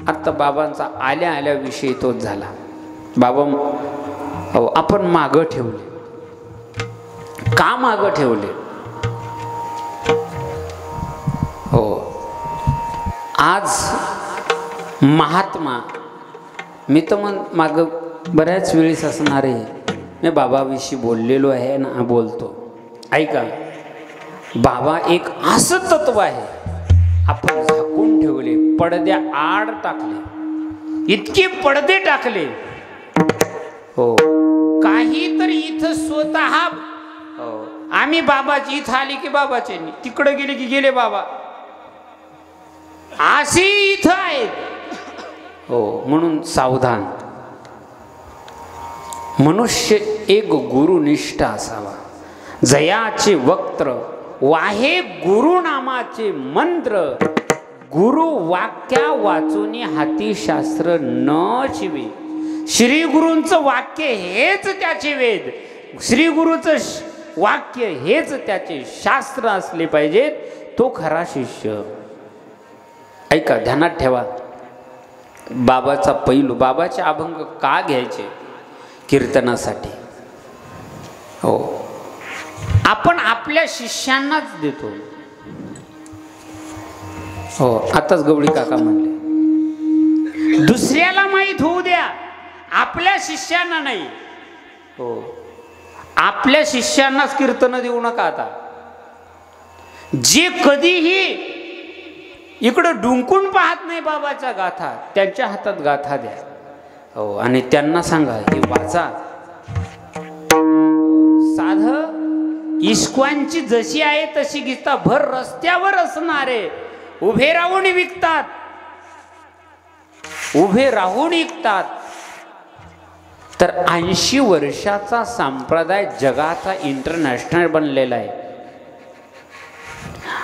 आता बाबांचा आल्या आल्या विषय तोच झाला. बाबा, हो, आपण मागं ठेवले. का मागं ठेवले? हो, आज महात्मा, मी तर मागं बऱ्याच वेळेस असणार आहे, मी बाबाविषयी बोललेलो आहे ना, बोलतो. ऐका. बाबा एक असं तत्व आहे, आपण झाकून ठेवले, पडद्या आड टाकले, इतके पडदे टाकले. हो. काही तर इथं स्वतः, हो, आम्ही बाबाची, इथं आली की बाबाचे, तिकडे गेले की गेले बाबा, अशी इथं आहेत. हो. म्हणून सावधान. मनुष्य एक गुरुनिष्ठ असावा, जयाचे वक्त्र वाहे गुरु नामाचे मंत्र, गुरु वाक्या वाचून हाती शास्त्र न चिवे. श्री गुरूंचं वाक्य हेच त्याचे वेद, श्री गुरूचं वाक्य हेच त्याचे शास्त्र असले पाहिजेत, तो खरा शिष्य. ऐका, ध्यानात ठेवा, बाबाचा पैलू, बाबाचे अभंग का घ्यायचे? कीर्तनासाठी. हो, आपण आपल्या शिष्यांनाच देतो. हो, आताच गवळी काका म्हणले दुसऱ्याला माहीत होऊ द्या, आपल्या शिष्यांना नाही. हो, आपल्या शिष्यांनाच कीर्तन देऊ नका. आता जे कधीही इकडं डुंकून पाहत नाही बाबाच्या गाथा, त्यांच्या हातात गाथा द्या. हो, आणि त्यांना सांगा हे वाचा. साध इस्कॉनची जशी आहे तशी गीता भर रस्त्यावर असणारे उभे राहून विकतात, उभे राहून विकतात. तर 80 वर्षाचा संप्रदाय जगाचा इंटरनॅशनल बनलेला आहे.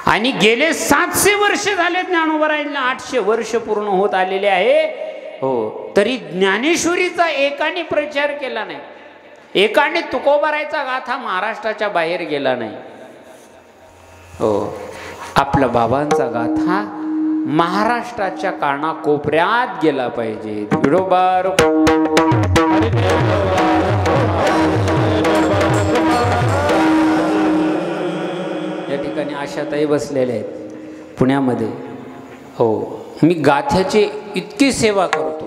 आणि गेले 700 वर्ष झाले ज्ञानोबरायांना, 800 वर्ष पूर्ण होत आलेले आहे. हो, तरी ज्ञानेश्वरीचा एकाने प्रचार केला नाही, एकाने तुकोबारायचा गाथा महाराष्ट्राच्या बाहेर गेला नाही. हो, आपल्या बाबांचा गाथा महाराष्ट्राच्या कानाकोपऱ्यात गेला पाहिजे. विडोबार या ठिकाणी आशाताई बसलेल्या आहेत पुण्यामध्ये. हो, मी गाथ्याची इतकी सेवा करतो,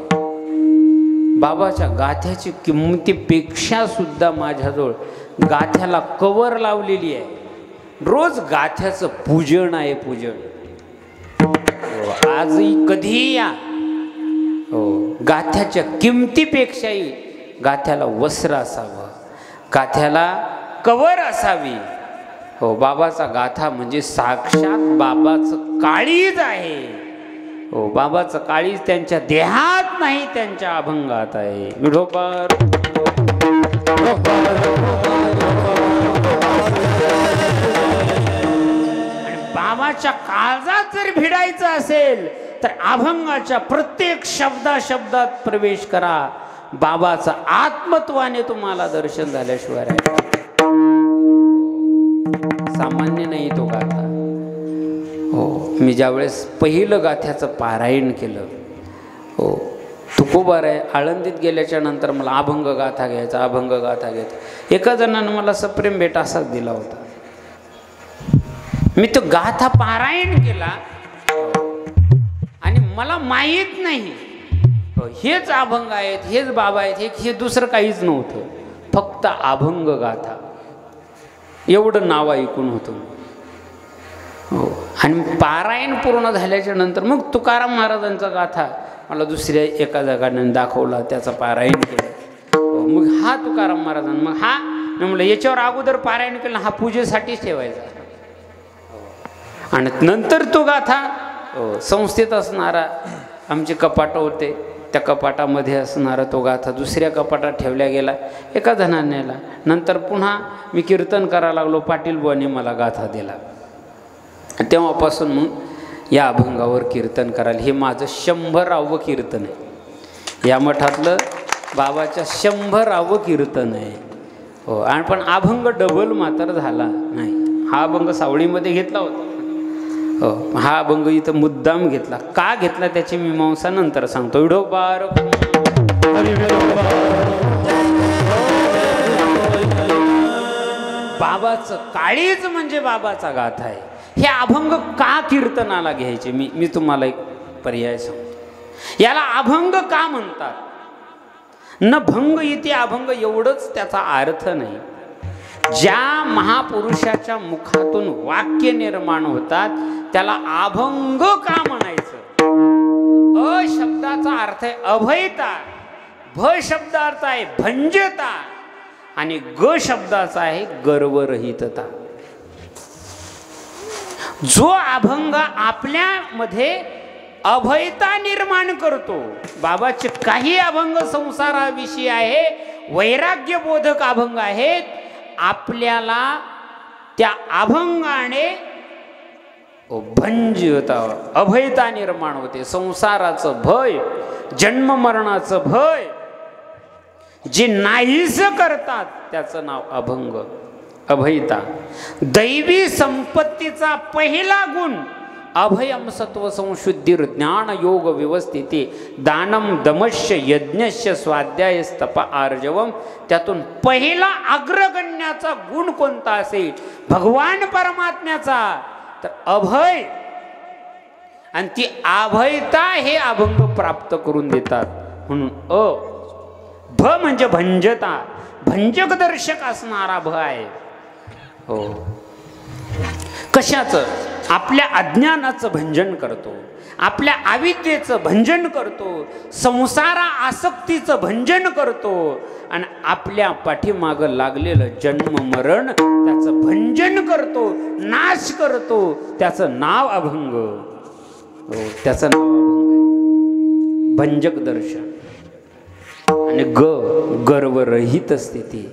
बाबाच्या गाथ्याची किंमतीपेक्षा सुद्धा माझ्याजवळ गाथ्याला कवर लावलेली आहे. रोज गाथ्याचं पूजन आहे, पूजन. आजही कधीही या. हो, गाथ्याच्या किमतीपेक्षाही गाथ्याला वस्त्र असावं, गाथ्याला कवर असावी. हो, बाबाचा गाथा म्हणजे साक्षात बाबाचं काळीज आहे. हो, बाबाचं काळीज त्यांच्या देहात नाही, त्यांच्या अभंगात आहे. विठोबार बाबाच्या काळजात जर भिडायचं असेल तर अभंगाच्या प्रत्येक शब्दात प्रवेश करा. बाबाचा आत्मत्वाने तुम्हाला दर्शन झाल्याशिवाय सामान्य नाही तो गाथा. हो, मी ज्यावेळेस पहिलं गाथ्याचं पारायण केलं, हो, तुकोबाराय आळंदीत गेल्याच्या नंतर मला अभंग गाथा घ्यायचा, अभंग गाथा घ्यायचा. एका जणानं मला सप्रेम भेट असाच दिला होता. मी तो गाथा पारायण केला आणि मला माहीत नाही हेच अभंग आहेत, हेच बाबा आहेत, हे दुसरं काहीच नव्हतं, फक्त अभंग गाथा एवढं नाव ऐकून होतं. हो, आणि पारायण पूर्ण झाल्याच्या नंतर मग तुकाराम महाराजांचा गाथा मला दुसऱ्या एका जगाने दाखवला, त्याचं पारायण केलं. हो, मग हा तुकाराम महाराजांना, मग हा मी म्हटलं याच्यावर अगोदर पारायण केलं, हा पूजेसाठीच ठेवायचा. आणि नंतर तो गाथा संस्थेत असणारा, आमचे कपाटं होते, त्या कपाटामध्ये असणारा तो गाथा दुसऱ्या कपाटात ठेवल्या गेला, एका जणाने नेला. नंतर पुन्हा मी कीर्तन करायला लागलो, पाटील बुवांनी मला गाथा दिला. तेव्हापासून मग या अभंगावर कीर्तन करायला, हे माझं 100वे कीर्तन आहे. या मठातलं बाबाच्या 100वे कीर्तन आहे. हो, आणि पण अभंग डबल मात्र झाला नाही. हा अभंग सावळीमध्ये घेतला होता. हो, हा अभंग इथं मुद्दाम घेतला. का घेतला त्याची मीमांसा नंतर सांगतो. विठोबार बाबाचं काळीज म्हणजे बाबाचा गाथा आहे. हे अभंग का कीर्तनाला घ्यायचे, मी तुम्हाला एक पर्याय सांगतो. याला अभंग का म्हणतात? न भंग इथे अभंग एवढंच त्याचा अर्थ नाही. ज्या महापुरुषाच्या मुखातून वाक्य निर्माण होतात त्याला अभंग का म्हणायचं? अ शब्दाचा अर्थ आहे अभयता, भ शब्द अर्थ आहे भंजता, आणि ग शब्दाचा आहे गर्वरहितता. जो अभंग आपल्यामध्ये अभयता निर्माण करतो, बाबाचे काही अभंग संसाराविषयी आहे, वैराग्यबोधक अभंग आहेत. आपल्याला त्या अभंगाने भंजता अभयता निर्माण होते. संसाराचं भय, जन्म मरणाचं भय जे नाहीस करतात त्याचं नाव अभंग, अभयता. दैवी संपत्तीचा पहिला गुण अभयम सत्व संशुद्धिर ज्ञान योग व्यवस्थिती दानम दमश्य यज्ञश्य स्वाध्यायस्तप आर्जवम. त्यातून पहिला अग्रगण्याचा गुण कोणता असेल भगवान परमात्म्याचा, तर अभय. आणि ती अभयता हे अभंग प्राप्त करून देतात. म्हणून भ म्हणजे भंजता, भंजक दर्शक असणारा भ आहे. हो, कशाचं? आपल्या अज्ञानाचं भंजन करतो, आपल्या अविद्येचं भंजन करतो, संसारा आसक्तीचं भंजन करतो आणि आपल्या पाठीमागं लागलेलं जन्म मरण त्याचं भंजन करतो, नाश करतो. त्याचं नाव अभंग. हो, त्याचं नाव अभंग आहे. भंजक दर्शन. आणि गर्वरहित स्थिती.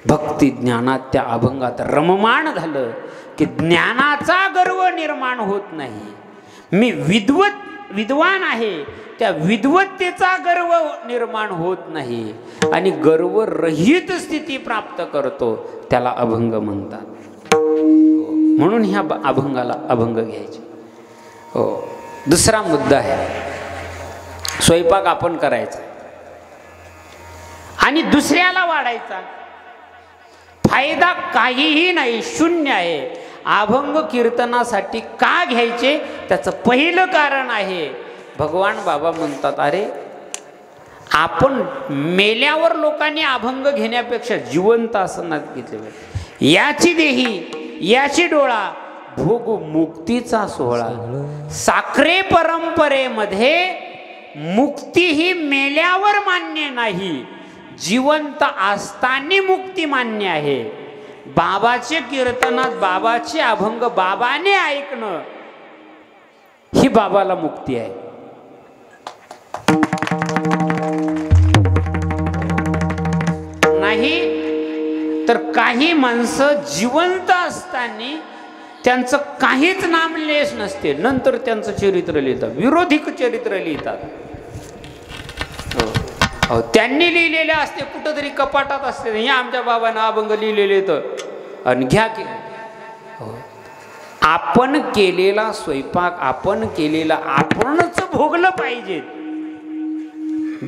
भक्ती ज्ञानात त्या अभंगात रममाण झालं की ज्ञानाचा गर्व निर्माण होत नाही. मी विद्वान आहे त्या विद्वत्तेचा गर्व निर्माण होत नाही आणि गर्वरहित स्थिती प्राप्त करतो, त्याला अभंग म्हणतात. म्हणून ह्या अभंगाला अभंग घ्यायचे. हो, दुसरा मुद्दा आहे, स्वयंपाक आपण करायचा आणि दुसऱ्याला वाढायचा. फायदा काहीही नाही, शून्य आहे. अभंग कीर्तनासाठी का घ्यायचे त्याचं पहिलं कारण आहे, भगवान बाबा म्हणतात अरे आपण मेल्यावर लोकांनी अभंग घेण्यापेक्षा जिवंत आसनात घेतले. याची देही याची डोळा भोग मुक्तीचा सोहळा. साखरे परंपरेमध्ये मुक्ती ही मेल्यावर मान्य नाही, जिवंत असताना मुक्ती मान्य आहे. बाबाचे कीर्तनात बाबाचे अभंग बाबाने ऐकणं ही बाबाला मुक्ती आहे. नाही तर काही माणसं जिवंत असताना त्यांचं काहीच नामलेश नसते, नंतर त्यांचं चरित्र लिहितात, विरोधिक चरित्र लिहितात. त्यांनी लिहिलेले असते कुठंतरी कपाटात असते, हे आमच्या बाबांना अभंग लिहिलेले तर आणि घ्या की. आपण केलेला स्वयंपाक आपण केलेला आपणच भोगलं पाहिजे.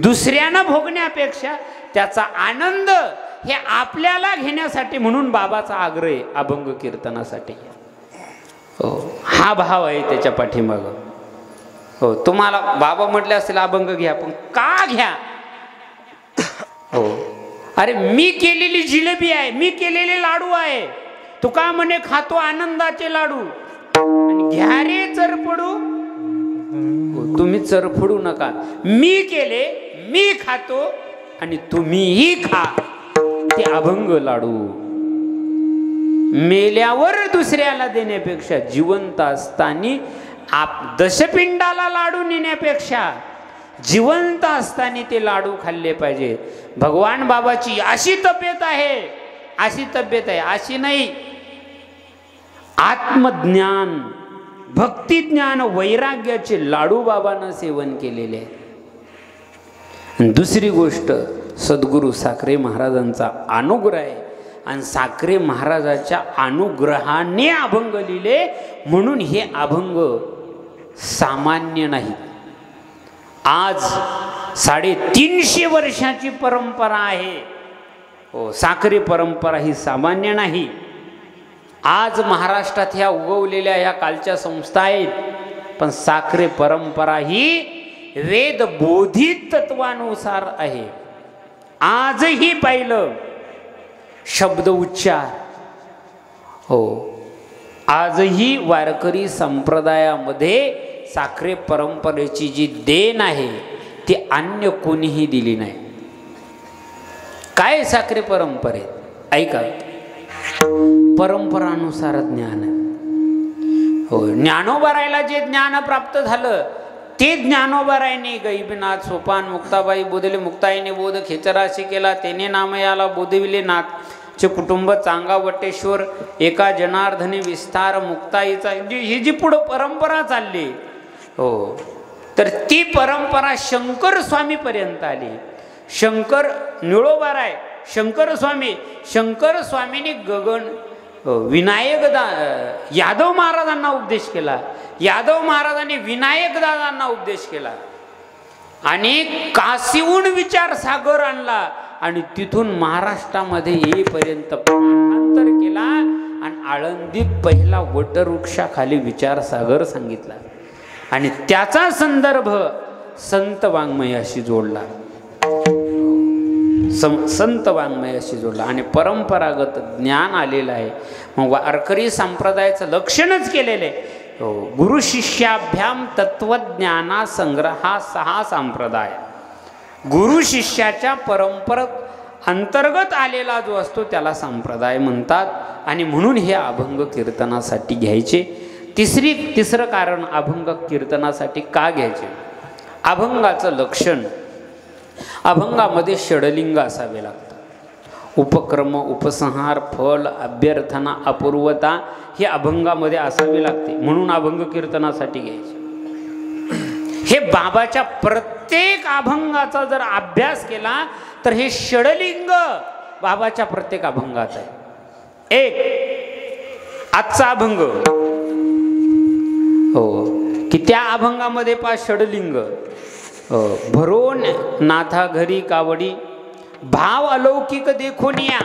दुसऱ्यानं भोगण्यापेक्षा त्याचा आनंद हे आपल्याला घेण्यासाठी, म्हणून बाबाचा आग्रह आहे अभंग कीर्तनासाठी. हो, हा भाव आहे त्याच्या पाठीमागं. हो, तुम्हाला बाबा म्हटले असेल अभंग घ्या, पण का घ्या? हो, अरे मी केलेली जिलेबी आहे, मी केलेले लाडू आहे, तू का म्हणे खातो आनंदाचे लाडू आणि घ्या रे चरफडू. तुम्ही चरफडू नका, मी केले मी खातो आणि तुम्हीही खा ते अभंग लाडू. मेल्यावर दुसऱ्याला देण्यापेक्षा जिवंत असताना दशपिंडाला लाडू नेण्यापेक्षा जिवंत असताना ते लाडू खाल्ले पाहिजे. भगवान बाबाची अशी तब्येत आहे, अशी तब्येत आहे, अशी नाही. आत्मज्ञान, भक्तिज्ञान, वैराग्याचे लाडू बाबांना सेवन केलेले आहे. दुसरी गोष्ट, सद्गुरू साखरे महाराजांचा अनुग्रह आहे आणि साखरे महाराजाच्या अनुग्रहाने अभंग लिहिले, म्हणून हे अभंग सामान्य नाही. आज 350 वर्षाची परंपरा आहे. हो, साखरे परंपरा ही सामान्य नाही. आज महाराष्ट्रात ह्या उगवलेल्या ह्या कालच्या संस्था आहेत, पण साखरे परंपरा ही वेद बोधित तत्वानुसार आहे. आजही पाहिलं शब्द उच्चार, हो, आजही वारकरी संप्रदायामध्ये साखरे परंपरेची जी देण आहे ती अन्य कोणीही दिली नाही. काय साखरे परंपरेत ऐका, परंपरानुसार ज्ञान. हो, ज्ञानोबारायला जे ज्ञान प्राप्त झालं ते ज्ञानोबारायने गैबनाथ सोपान मुक्ताबाई बोधले मुक्ताईने बोध खेचराशी केला तेने नामयाला बोधविले नाथचे कुटुंब चांगा वटेश्वर एका जनार्दनी विस्तार मुक्ताईचा ही जी पुढं परंपरा चालली हो तर ती परंपरा शंकर स्वामीपर्यंत आली. शंकर निळोबाराय शंकर स्वामीने गगन विनायक यादव महाराजांना उपदेश केला. यादव महाराजांनी विनायक दादांना उपदेश केला आणि काशीहून विचार सागर आणला आणि तिथून महाराष्ट्रामध्ये येईपर्यंत पाठांतर केला आणि आळंदीत पहिला वटवृक्षाखाली विचार सागर सांगितला आणि त्याचा संदर्भ संत वाङ्मयाशी जोडला. संत वाङ्मयाशी जोडला आणि परंपरागत ज्ञान आलेलं आहे. मग वारकरी संप्रदायाचं लक्षणच केलेलं आहे. गुरु शिष्याभ्याम तत्वज्ञाना संग्रहा 6 संप्रदाय. गुरु शिष्याच्या परंपरेत अंतर्गत आलेला जो असतो त्याला संप्रदाय म्हणतात आणि म्हणून हे अभंग कीर्तनासाठी घ्यायचे. तिसरं कारण अभंग कीर्तनासाठी का घ्यायचे. अभंगाचं लक्षण अभंगामध्ये षडलिंग असावे लागतात. उपक्रम उपसंहार फल अभ्यर्थना अपूर्वता हे अभंगामध्ये असावे लागते म्हणून अभंग कीर्तनासाठी घ्यायचे. हे बाबाच्या प्रत्येक अभंगाचा जर अभ्यास केला तर हे षडलिंग बाबाच्या प्रत्येक अभंगात आहे. एक आजचा अभंग हो की त्या अभंगामध्ये 5 षडलिंग भरोन नाथा घरी कावडी भाव अलौकिक देखोनिया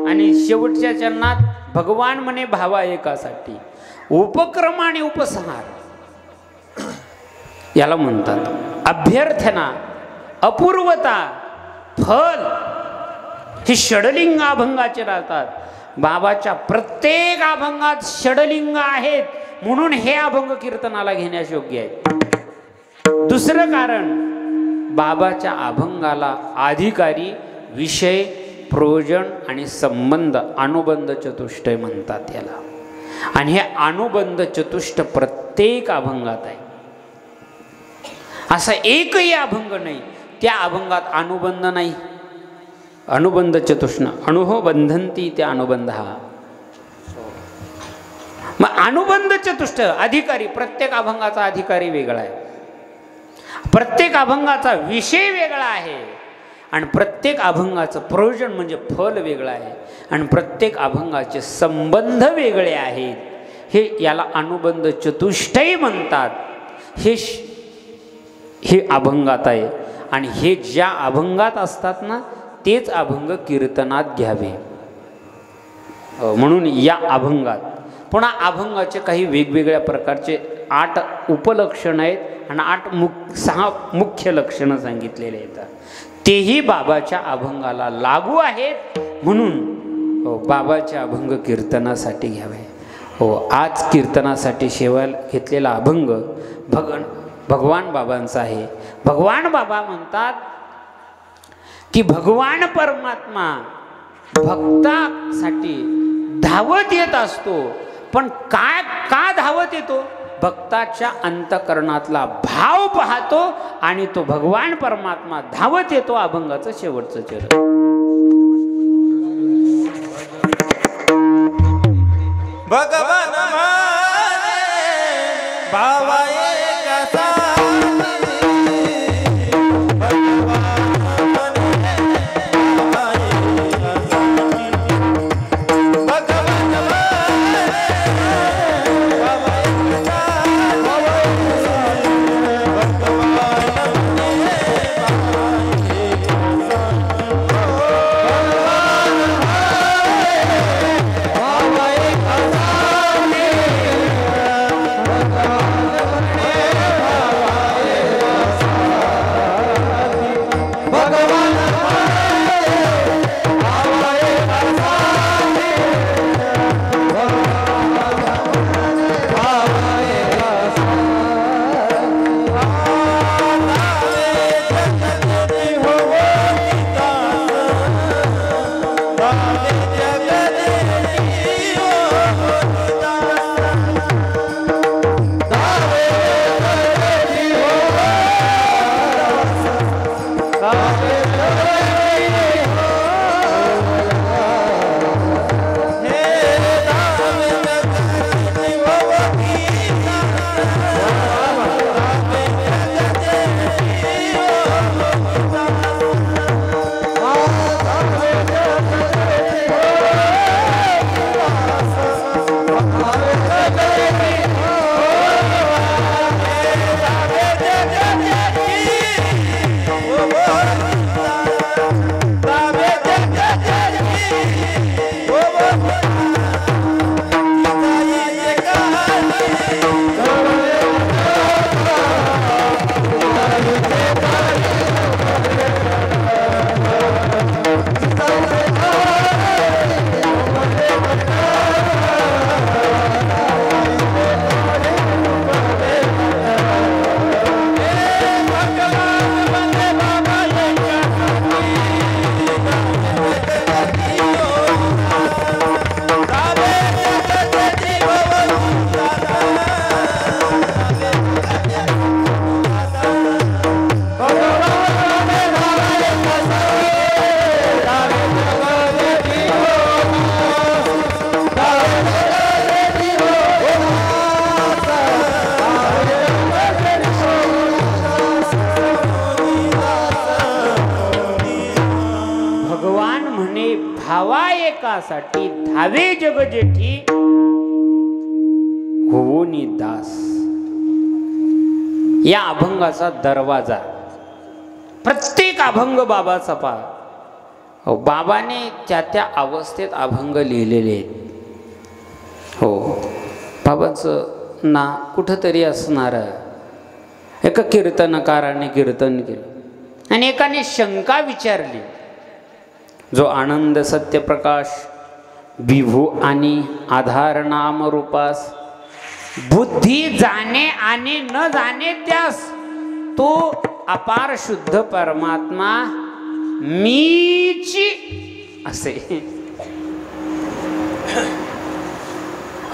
आणि शेवटच्या चरणात भगवान म्हणे भावा एकासाठी. उपक्रम आणि उपसंहार याला म्हणतात. अभ्यर्थना अपूर्वता फल हे षडलिंग अभंगाचे राहतात. बाबाच्या प्रत्येक अभंगात षडलिंग आहेत म्हणून हे अभंग कीर्तनाला घेण्यास योग्य आहे. दुसरं कारण बाबाच्या अभंगाला अधिकारी विषय प्रयोजन आणि संबंध अनुबंध चतुष्टय म्हणतात याला. आणि हे अनुबंध चतुष्ट प्रत्येक अभंगात आहे. असा एकही अभंग नाही त्या अभंगात अनुबंध नाही. अनुबंध चतुष्ण अणुहो बंधंती त्या अनुबंध हा. मग अनुबंध चतुष्ट अधिकारी प्रत्येक अभंगाचा अधिकारी वेगळा आहे. प्रत्येक अभंगाचा विषय वेगळा आहे आणि प्रत्येक अभंगाचं प्रयोजन म्हणजे फल वेगळं आहे आणि प्रत्येक अभंगाचे संबंध वेगळे आहेत. हे याला अनुबंध चतुष्टय म्हणतात. हे अभंगात आहे आणि हे ज्या अभंगात असतात ना तेच अभंग कीर्तनात घ्यावे. म्हणून या अभंगात पुन्हा अभंगाचे काही वेगवेगळ्या प्रकारचे 8 उपलक्षण आहेत आणि 6 मुख्य लक्षणं सांगितलेले आहेत. तेही बाबाच्या अभंगाला लागू आहेत म्हणून बाबाच्या अभंग कीर्तनासाठी घ्यावे. आज कीर्तनासाठी शेवायला घेतलेला अभंग भगवान बाबांचा आहे. भगवान बाबा म्हणतात की भगवान परमात्मा भक्तासाठी धावत येत असतो. पण का धावत येतो. भक्ताच्या अंतकरणातला भाव पाहतो आणि तो भगवान परमात्मा धावत येतो. अभंगाचं शेवटचं चरण भगवान भावा एकासाठी धावे जग जेठी होवोनी दास. या अभंगाचा दरवाजा प्रत्येक अभंग बाबाचा पहा. बाबाने त्या अवस्थेत अभंग लिहिलेले आहेत. हो, बाबांचं ना कुठंतरी असणारं एका कीर्तनकाराने कीर्तन केलं आणि एकाने शंका विचारली. जो आनंद सत्यप्रकाश विभू आणि आधार नाम रूपास बुद्धी जाणे आणि न जाणे त्यास तो अपार शुद्ध परमात्मा मीची असे.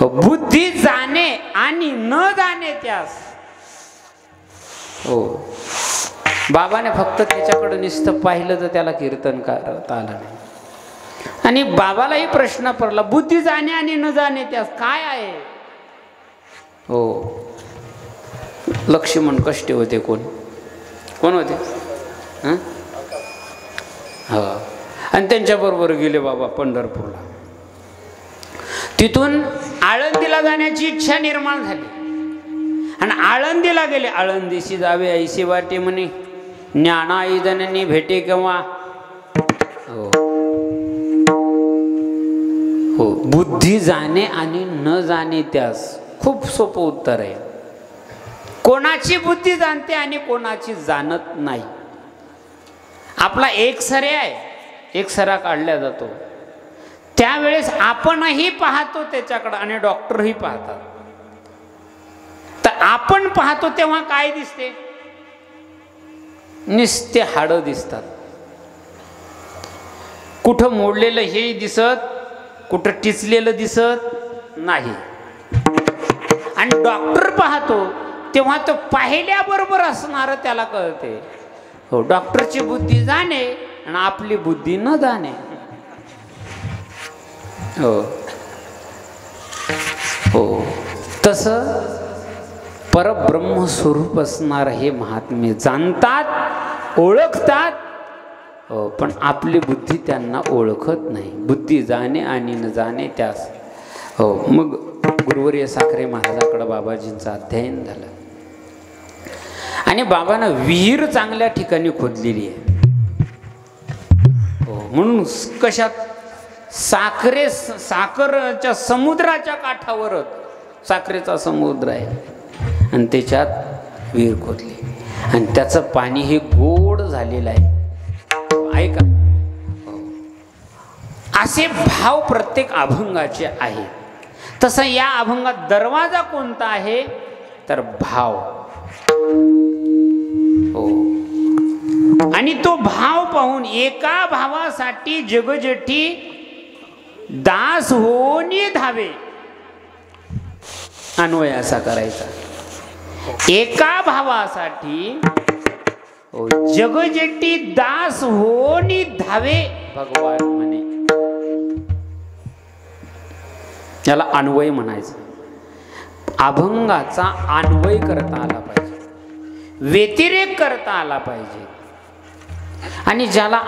बुद्धी जाणे आणि न जाणे त्यास. हो, बाबाने फक्त त्याच्याकडे नुसतं पाहिलं तर त्याला कीर्तन करता आलं नाही. आणि बाबालाही प्रश्न पडला, बुद्धी जाणे आणि न जाणे त्यास काय आहे. हो, लक्ष्मण कष्टी होते. कोण होते? हा, आणि त्यांच्याबरोबर गेले बाबा पंढरपूरला. तिथून आळंदीला जाण्याची इच्छा निर्माण झाली आणि आळंदीला गेले. आळंदीशी जावे ऐशी वाटे म्हणे, ज्ञानाई जननी भेटे केव्हा. हो हो, बुद्धी जाणे आणि न जाणे त्यास. खूप सोपं उत्तर आहे. कोणाची बुद्धी जाणते आणि कोणाची जाणत नाही. आपला एक सरे आहे, एक सरा काढला जातो त्यावेळेस आपणही पाहतो त्याच्याकडे आणि डॉक्टरही पाहतात. तर आपण पाहतो तेव्हा काय दिसते? नुसते हाडं दिसतात. कुठं मोडलेलं हे दिसत, कुठं टिचलेलं दिसत नाही. आणि डॉक्टर पाहतो तेव्हा तो पाहिल्याबरोबर असणार त्याला कळते. हो, डॉक्टरची बुद्धी जाणे आणि आपली बुद्धी न जाणे. हो हो, तसं परब्रह्म स्वरूप असणार हे महात्मे जाणतात, ओळखतात. हो, पण आपली बुद्धी त्यांना ओळखत नाही. बुद्धी जाणे आणि न जाणे त्यास. हो, मग गुरुवर्य साखरे महाराजाकडे बाबाजींचं अध्ययन झालं आणि बाबानं विहीर चांगल्या ठिकाणी खोदलेली आहे. हो, म्हणून कशात? साखरेच्या समुद्राच्या काठावरच साखरेचा समुद्र आहे आणि त्याच्यात विहीर खोदली आणि त्याचं पाणी हे गोड झालेलं आहे. ऐका, असे भाव प्रत्येक अभंगाचे आहेत. तसं या अभंगात दरवाजा कोणता आहे तर भाव. हो, आणि तो भाव पाहून एका भावासाठी जगजेठी दास होनी धावे. अन्वय असा करायचा. एका भावासाठी जगजेठी दास होनी धावे भगवान म्हणे. याला अन्वय म्हणायचं. अभंगाचा अन्वय करता आला पाहिजे, व्यतिरेक करता आला पाहिजे. आणि ज्याला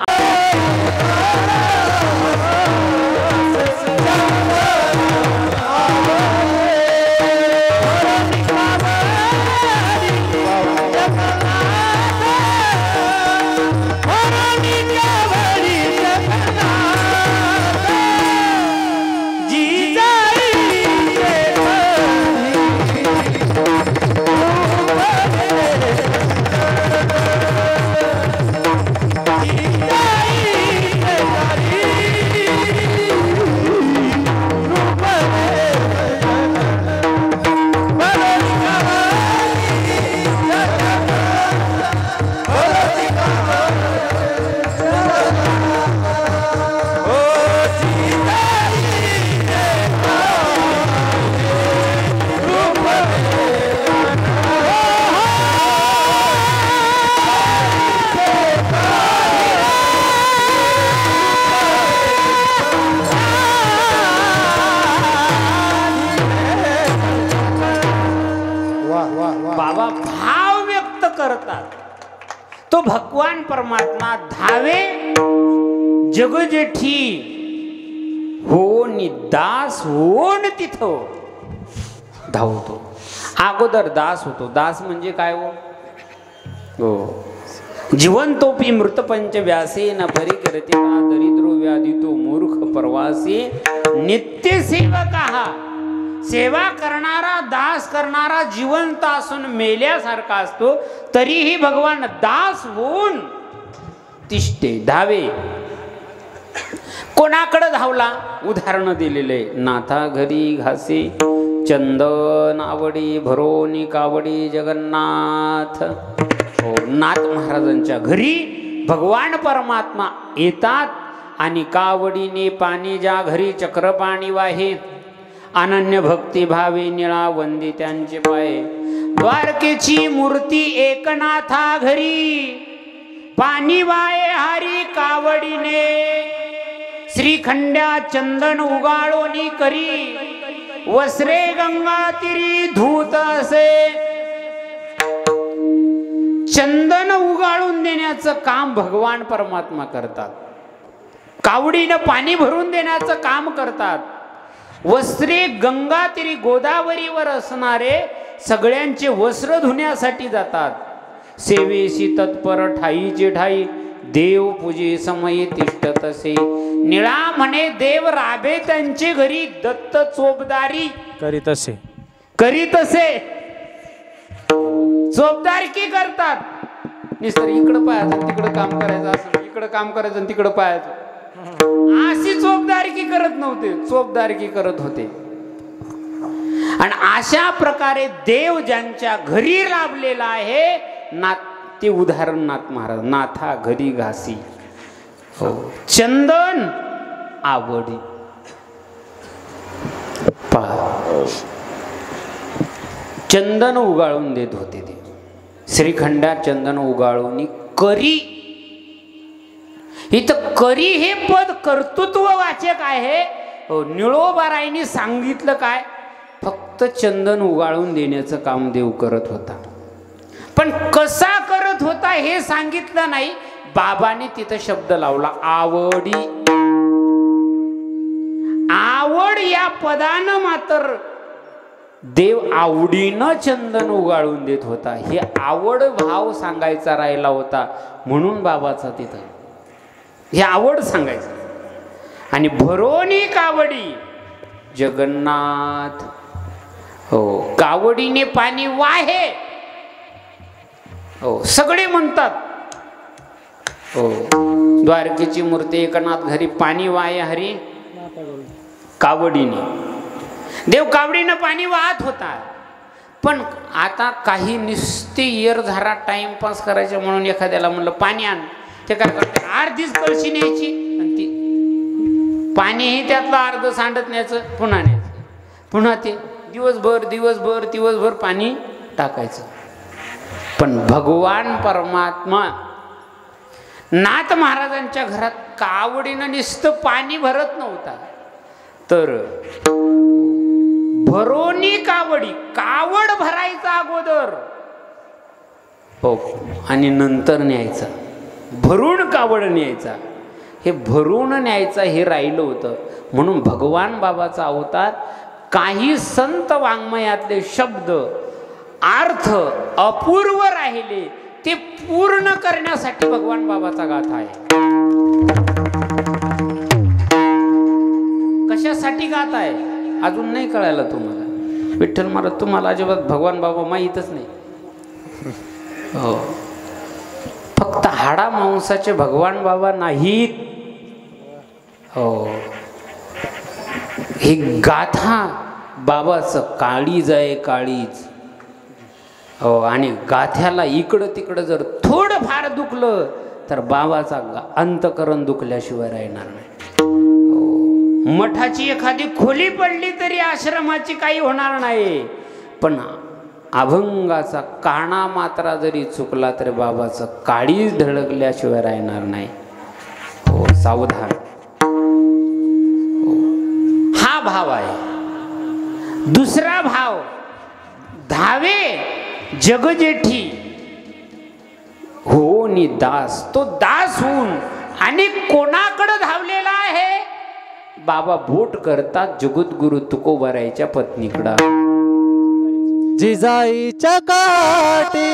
बाबा भाव व्यक्त करतात. तो भगवान परमात्मा धावे जगजेठी हो नि दास होऊन तिथं धावतो. अगोदर दास होतो. दास म्हणजे काय हो जीवनतोपी मृत पंच व्यासे न परी करते दरिद्रो व्याधितो मूर्ख परवासी नित्य सेवक हा. सेवा करणारा दास करणारा जिवंत असून मेल्यासारखा असतो तरीही भगवान दास होऊन तिष्ठे धावे. कोणाकडे धावला? उदाहरण दिलेले. नाथा घरी घासे चंदन आवडी भरोनी कावडी जगन्नाथ. हो नाथ महाराजांच्या घरी भगवान परमात्मा येतात आणि कावडीने पाणी ज्या घरी चक्र पाणी वाहे अनन्य भक्ती भावे निळा वंदी त्यांचे पाय. द्वारकेची मूर्ती एकनाथा घरी पाणी वाये हरी कावडीने श्रीखंड्या चंदन उगाळोनी करी वस्त्रे गंगा तिरी धूत असे. चंदन उगाळून देण्याचं काम भगवान परमात्मा करतात. कावडीनं पाणी भरून देण्याचं काम करतात. वस्त्रे गंगा तिरी गोदावरीवर असणारे सगळ्यांचे वस्त्र धुण्यासाठी जातात. सेवेशी तत्पर ठाईचे ठाई देव पूजे समये तिष्ठत असे. निळा म्हणे देव राबे त्यांचे घरी दत्त चोपदारी करीत असे चोपदारकी करतात. निसर इकडं पाहायचं तिकडं काम करायचं असं इकडं काम करायचं तिकडं पाहायचं अशी चोपदारकी करत नव्हते. चोपदारकी करत होते. आणि अशा प्रकारे देव ज्यांच्या घरी लाभलेला आहे ते उदाहरण नाथ महाराज. नाथा घरी घासी हो चंदन आवडी. चंदन उगाळून देत होते ते. श्रीखंडात चंदन उगाळून करी. इथं करी हे पद कर्तृत्व वाचक आहे. निळोबारायनी सांगितलं काय? फक्त चंदन उगाळून देण्याचं काम देव करत होता. पण कसा करत होता हे सांगितलं नाही. बाबाने तिथं शब्द लावला आवडी. आवड या पदानं मात्र देव आवडीनं चंदन उगाळून देत होता. हे आवड भाव सांगायचा राहिला होता म्हणून बाबाचा तिथं हे आवड सांगायचं. आणि भरोनी कावडी जगन्नाथ हो कावडीने पाणी वाहे हो सगळे म्हणतात. हो द्वारकेची मूर्ती एकनाथ घरी पाणी वाहे हरी कावडीने. देव कावडीनं पाणी वाहत होता. पण आता काही नुसते येरझारा टाइमपास करायचं म्हणून एखाद्याला म्हणलं पाणी आण. ते काय करते अर्धीच कळशी न्यायची आणि ती पाणीही त्यातलं अर्ध सांडत न्यायचं पुन्हा न्यायचं पुन्हा ते दिवसभर पाणी टाकायचं. पण भगवान परमात्मा नाथ महाराजांच्या घरात कावडीनं नुसतं पाणी भरत नव्हता तर भरोनी कावडी. कावड भरायचा अगोदर हो आणि नंतर न्यायचा. भरून कावड न्यायचा. हे भरून न्यायचा हे राहिलं होतं म्हणून भगवान बाबाचा अवतार. काही संत वाङ्मयातले शब्द अर्थ अपूर्व राहिले ते पूर्ण करण्यासाठी भगवान बाबाचा गाथा आहे. कशासाठी गाथा आहे अजून नाही कळायला तुम्हाला. विठ्ठल महाराज तुम्हाला अजिबात भगवान बाबा माहीतच नाही. हो फक्त हाडा मांसाचे भगवान बाबा नाहीत. हो ही गाथा बाबाचं काळीज आहे काळीज. हो आणि गाथ्याला इकडं तिकडं जर थोडं फार दुखलं तर बाबाचा अंतकरण दुखल्याशिवाय राहणार नाही. मठाची एखादी खोली पडली तरी आश्रमाची काही होणार नाही. पण अभंगाचा काना मात्रा जरी चुकला तरी बाबाचं काळीज धडकल्याशिवाय राहणार नाही. हो सावधान. हा भाव आहे. दुसरा भाव धावे जगजेठी हो नि दास. तो दास होऊन आणि कोणाकडे धावलेला आहे? बाबा बोट करतात जगद्गुरु तुकोबारायच्या पत्नीकडं. जिजाईच्या काठी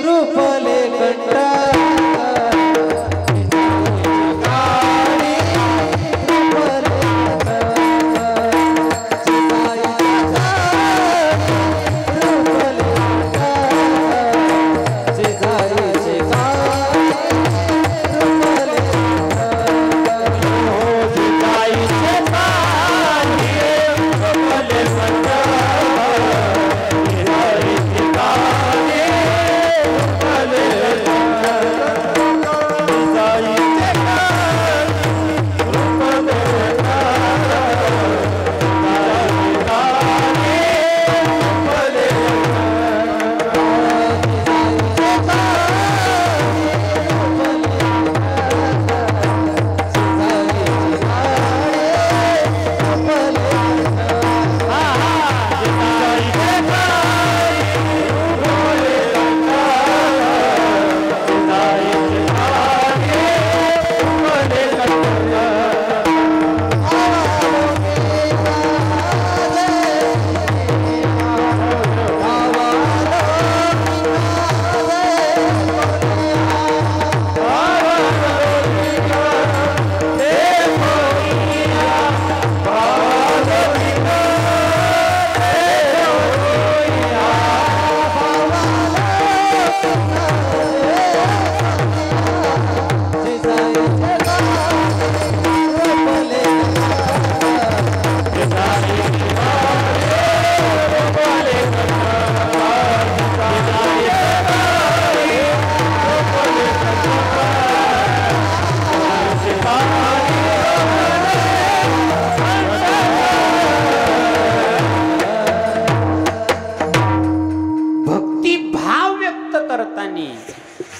रूपले कंठ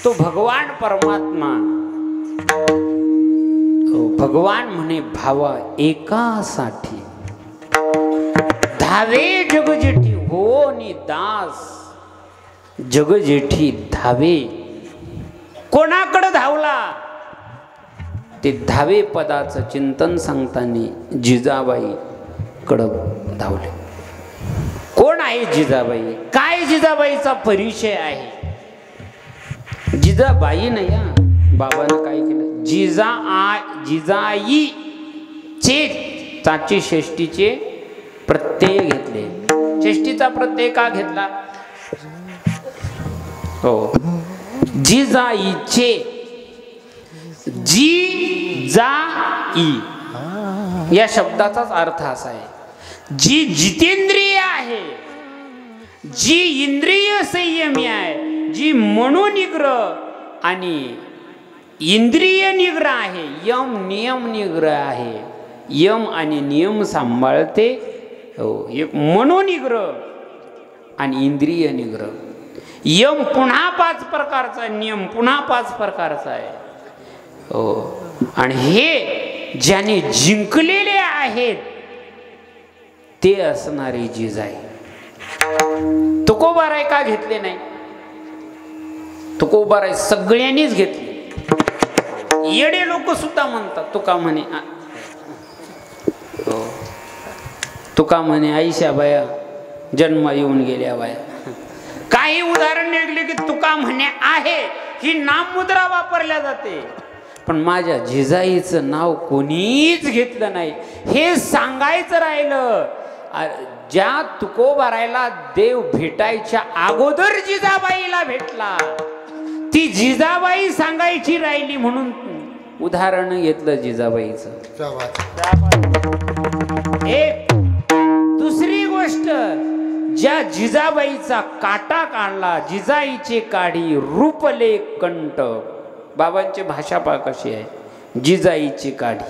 तो भगवान परमात्मा भगवान म्हणे भावा एकासाठी धावे जगजेठी हो नि दास जगजेठी धावे. कोणाकडे धावला ते धावे पदाचं चिंतन सांगताना जिजाबाई कडं धावले. कोण आहे जिजाबाई, काय जिजाबाईचा परिचय आहे. जिजाबाई नाही या बाबानं काय केलं, जिजाई चे चाची षष्टीचे प्रत्यय घेतले. षष्टीचा प्रत्यय का घेतला, हो जिजाईचे जिजाई या शब्दाचाच अर्थ असा आहे जी जितेंद्रिय आहे, जी इंद्रिय संयमी आहे, जी मनोनिग्रह आणि इंद्रिय निग्रह आहे, यम नियम निग्रह आहे. यम आणि नियम सांभाळते. हो एक मनोनिग्रह आणि इंद्रिय निग्रह. यम पुन्हा 5 प्रकारचा, नियम पुन्हा 5 प्रकारचा आहे. हो आणि हे ज्याने जिंकलेले आहेत ते असणारे जिजाई. तुकोबाराय का घेतले नाही, तुकोबाराय सगळ्यांनीच घेतले. येडे लोक सुद्धा म्हणतात तुका म्हणे, हो तुका म्हणे आईशा बाया जन्म येऊन गेल्या बाया. काही उदाहरण निघले की तुका म्हणे आहे ही नाममुद्रा वापरल्या जाते, पण माझ्या जिजाईचं नाव कोणीच घेतलं नाही. हे सांगायचं राहिलं, ज्या तुकोबारायला देव भेटायच्या अगोदर जिजाबाईला भेटला, ती जिजाबाई सांगायची राहिली म्हणून उदाहरण घेतलं जिजाबाईचं. एक दुसरी गोष्ट, ज्या जिजाबाईचा काटा काढला, जिजाईचे काढी रूपले कंठ. बाबांची भाषा पा कशी आहे, जिजाईची काढी.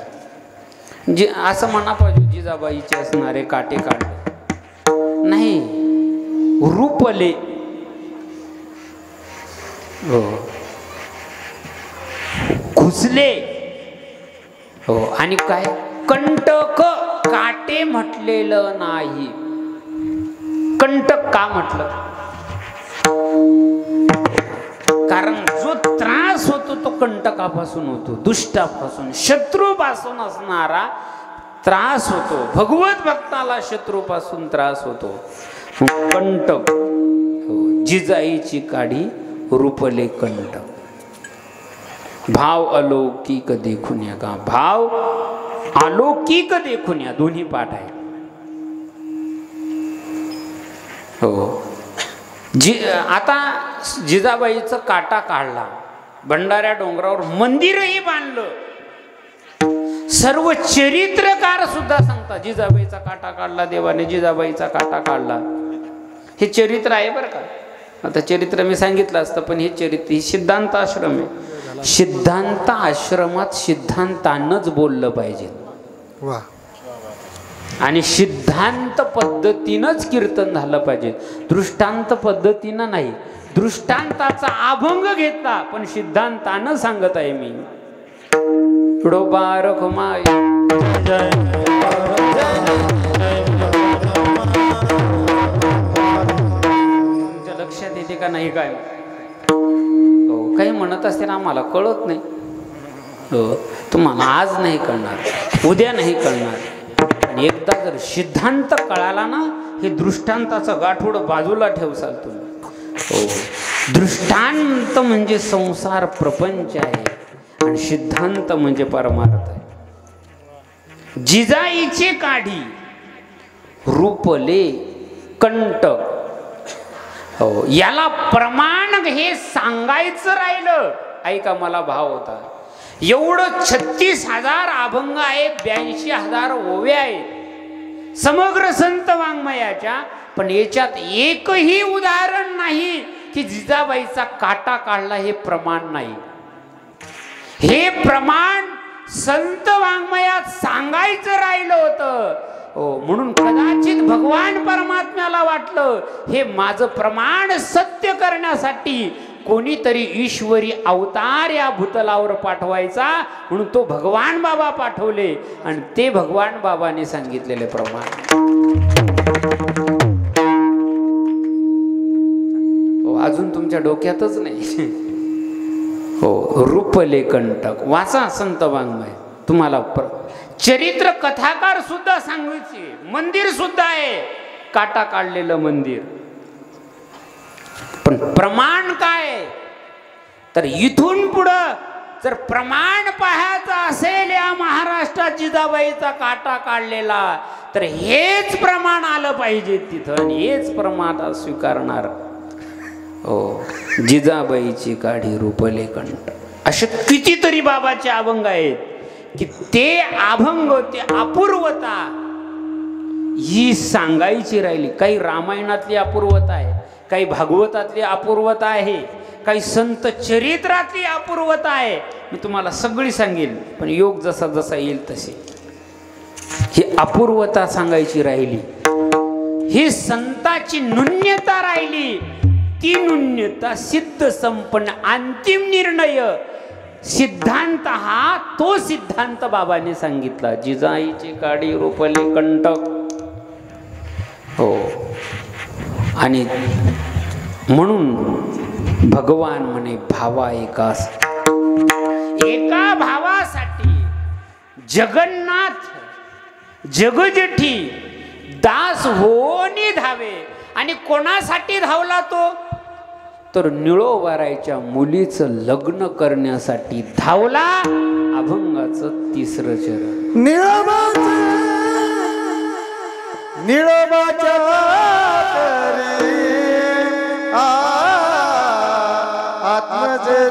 असं म्हणा पाहिजे जिजाबाईचे असणारे काटे काढले नाही, रूपले. हो घुसले. हो आणि काय कंटक, काटे म्हटलेलं नाही. कंटक का म्हटलं, कारण जो त्रास होतो तो कंटकापासून होतो, दुष्टापासून, शत्रूपासून असणारा त्रास होतो, भगवत भक्ताला शत्रूपासून त्रास होतो. कंटक, जिजाईची काढी रूपले कंटक. भाव अलौकिक देखुन्या का, भाव अलौकिक देखुन्या, दोन्ही पाठ आहे. हो, आता जिजाबाईचं काटा काढला, भंडाऱ्या डोंगरावर मंदिरही बांधलं. सर्व चरित्रकार सुद्धा सांगतात जिजाबाईचा काटा काढला देवाने, जिजाबाईचा काटा काढला. हे चरित्र आहे बरं का. आता चरित्र मी सांगितलं असतं, पण हे चरित्र ही सिद्धांत आश्रम आहे. सिद्धांत आश्रमात सिद्धांतानंच बोललं पाहिजे आणि सिद्धांत पद्धतीनंच कीर्तन झालं पाहिजे, दृष्टांत पद्धतीनं नाही. दृष्टांताचा अभंग घेतला पण सिद्धांतानं सांगत आहे मी. डोबार खुमाय तुमच्या लक्षात येते का नाही काय? हो, काही म्हणत असतील आम्हाला कळत नाही. हो, तुम्हाला आज नाही कळणार, उद्या नाही कळणार. आणि एकदा जर सिद्धांत कळाला ना, हे दृष्टांताचं गाठोड बाजूला ठेवसाल तुम्ही. हो, दृष्टांत म्हणजे संसार प्रपंच आहे आणि सिद्धांत म्हणजे परमार्थ आहे. जिजाईचे काढी रूपले कंटक. हो, याला प्रमाण हे सांगायचं राहिलं. ऐका, मला भाव होता. एवढं 36,000 अभंग आहेत, 82,000 ओव्या आहेत समग्र संत वाङ्मयाच्या, पण याच्यात एकही उदाहरण नाही की जिजाबाईचा काटा काढला. हे प्रमाण नाही. हे प्रमाण संत वाङ्मयात सांगायचं राहिलं होतं. हो, म्हणून कदाचित भगवान परमात्म्याला वाटलं हे माझं प्रमाण सत्य करण्यासाठी कोणीतरी ईश्वरी अवतार या भूतलावर पाठवायचा, म्हणून तो भगवान बाबा पाठवले आणि ते भगवान बाबाने सांगितलेले प्रमाण. हो, अजून तुमच्या डोक्यातच नाही. हो, रूपले कंटक वाचा संत वाङ्मय. तुम्हाला चरित्र कथाकार सुद्धा सांगायचे, मंदिर सुद्धा आहे, काटा काढलेलं मंदिर. पण प्रमाण काय? तर इथून पुढं जर प्रमाण पाहायचं असेल या महाराष्ट्रात जिजाबाईचा काटा काढलेला, तर हेच प्रमाण आलं पाहिजे तिथं आणि हेच प्रमाण स्वीकारणार. हो, जिजाबाईची काढी रूपले कंठ. असे कितीतरी बाबाचे अभंग आहेत की ते अभंग, ते अपूर्वता ही सांगायची राहिली. काही रामायणातली अपूर्वता आहे, काही भागवतातली अपूर्वता आहे, काही संत चरित्रातली अपूर्वता आहे. मी तुम्हाला सगळी सांगेल, पण योग जसा जसा येईल तसे. ही अपूर्वता सांगायची राहिली, ही संताची न्यून्यता राहिली. ती न्यून्यता सिद्ध संपन्न अंतिम निर्णय सिद्धांत, हा तो सिद्धांत बाबाने सांगितला. जिजाईची काढी रूपले कंटक. हो, आणि म्हणून भगवान म्हणे भावा एकास, एका भावासाठी जगन्नाथ जगजेठी दास होनी धावे. आणि कोणासाठी धावला तो? तर निळोबारायच्या मुलीचं लग्न करण्यासाठी धावला. अभंगाचं तिसरं चरण. निळोबाच्या आत्मजे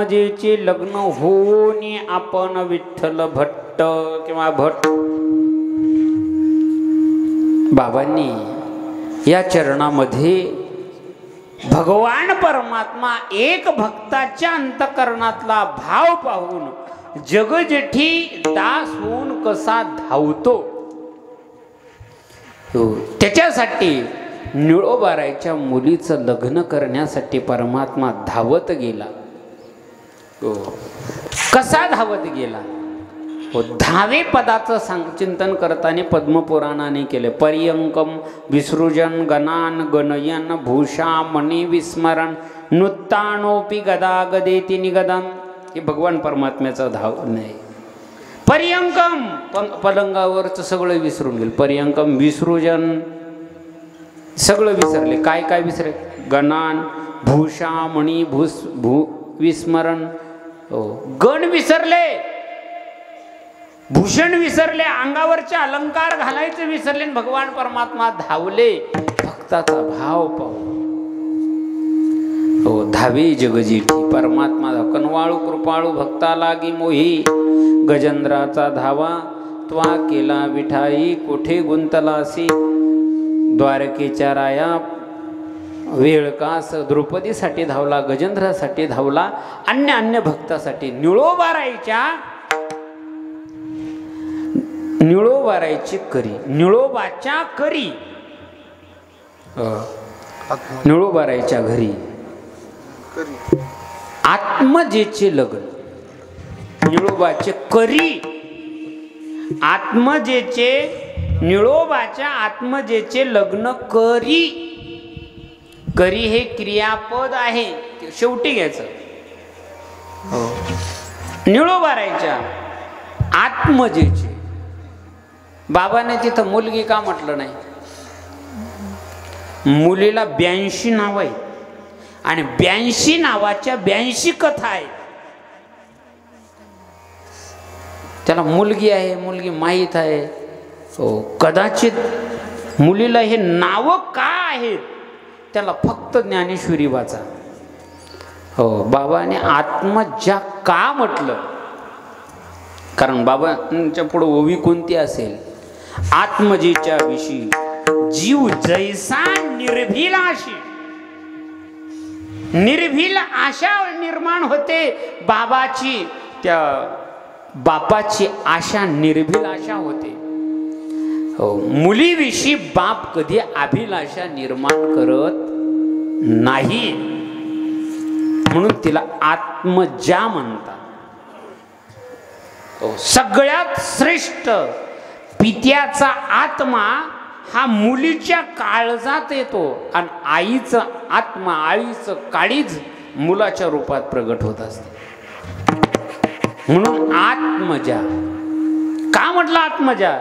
आत्मजेचे लग्न होऊन आपण विठ्ठल भट्ट किंवा भट बाबांनी या चरणामध्ये भगवान परमात्मा एक भक्ताच्या अंतकरणातला भाव पाहून जगजेठी दास होऊन कसा धावतो त्याच्यासाठी निळोबारायच्या मुलीचं लग्न करण्यासाठी परमात्मा धावत गेला. कसा धावत गेला? धावे पदाचं चिंतन करताना पद्मपुराणाने केले. पर्यंकम विसृजन गणान गणयन भूषा मणी विस्मरण नुत्तानोपी गदा गदेती निगदन. हे भगवान परमात्म्याचं धाव नाही. पर्यंकम पलंगावरचं सगळं विसरून गेलं. पर्यंकम विसृजन सगळं विसरले. काय काय विसरले? गणान भूषा मणी विस्मरण. गण विसरले, भूषण विसरले, अंगावरचे अलंकार घालायचे विसरले. भगवान परमात्मा धावले भक्ताचा भाव पाहू. धावे जगजेठी परमात्मा कनवाळू कृपाळू भक्ता लागी मोही. गजेंद्राचा धावा त्वा केला विठाई कोठे गुंतलासी. द्वारकेच्या राया वेळकास द्रौपदीसाठी धावला, गजेंद्रासाठी धावला, अन्य भक्तासाठी. निळोबारायची करी, निळोबाच्या करी, निळोबारायच्या घरी आत्मजेचे लग्न. निळोबाचे करी आत्मजेचे, निळोबाच्या आत्मजेचे लग्न करी. करी हे क्रियापद आहे, शेवटी घ्यायचं. निळोबारायच्या आत्मजेचे. बाबाने तिथं मुलगी का म्हटलं नाही? मुलीला 82 नाव आहे आणि 82 नावाच्या 82 कथा आहेत. त्याला मुलगी आहे, मुलगी माहीत आहे. कदाचित मुलीला हे नाव का आहेत त्याला फक्त ज्ञानेश्वरी वाचा. बाबाने आत्मजा का म्हटलं? कारण बाबांच्या पुढे ओवी कोणती असेल? आत्मजेच्या विषयी जीव जैसा निर्भील आशी. निर्भील आशा निर्माण होते बाबाची, त्या बापाची आशा निर्भील आशा होते. मुलीविषयी बाप कधी अभिलाषा निर्माण करत नाही, म्हणून तिला आत्मजा म्हणतात. सगळ्यात श्रेष्ठ पित्याचा आत्मा हा मुलीच्या काळजात येतो आणि आईचा आत्मा, आईचं काळीज मुलाच्या रूपात प्रगट होत असते. म्हणून आत्मजा का म्हटलं? आत्मजा.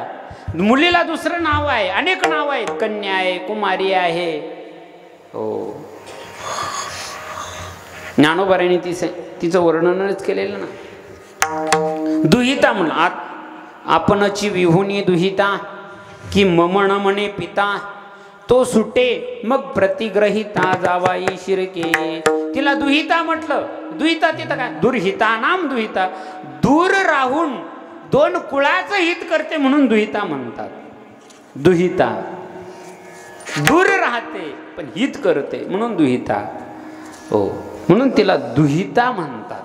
मुलीला दुसरं नाव आहे, अनेक नाव आहेत. कन्या आहे, कुमारी आहे. ज्ञानोबारांनी तिचं वर्णनच केलेलं ना. दुहिता म्हणून आपणची विहुनी दुहिता की ममण म्हणे पिता. तो सुटे मग प्रतिग्रहिता जावाई शिरके. तिला दुहिता म्हटलं. दुहिता तिथं काय? दुर्हिता नाम दुहिता. दूर राहून दोन कुळाचं हित करते म्हणून दुहिता म्हणतात. दुहिता दूर राहते पण हित करते म्हणून दुहिता. म्हणून तिला दुहिता म्हणतात.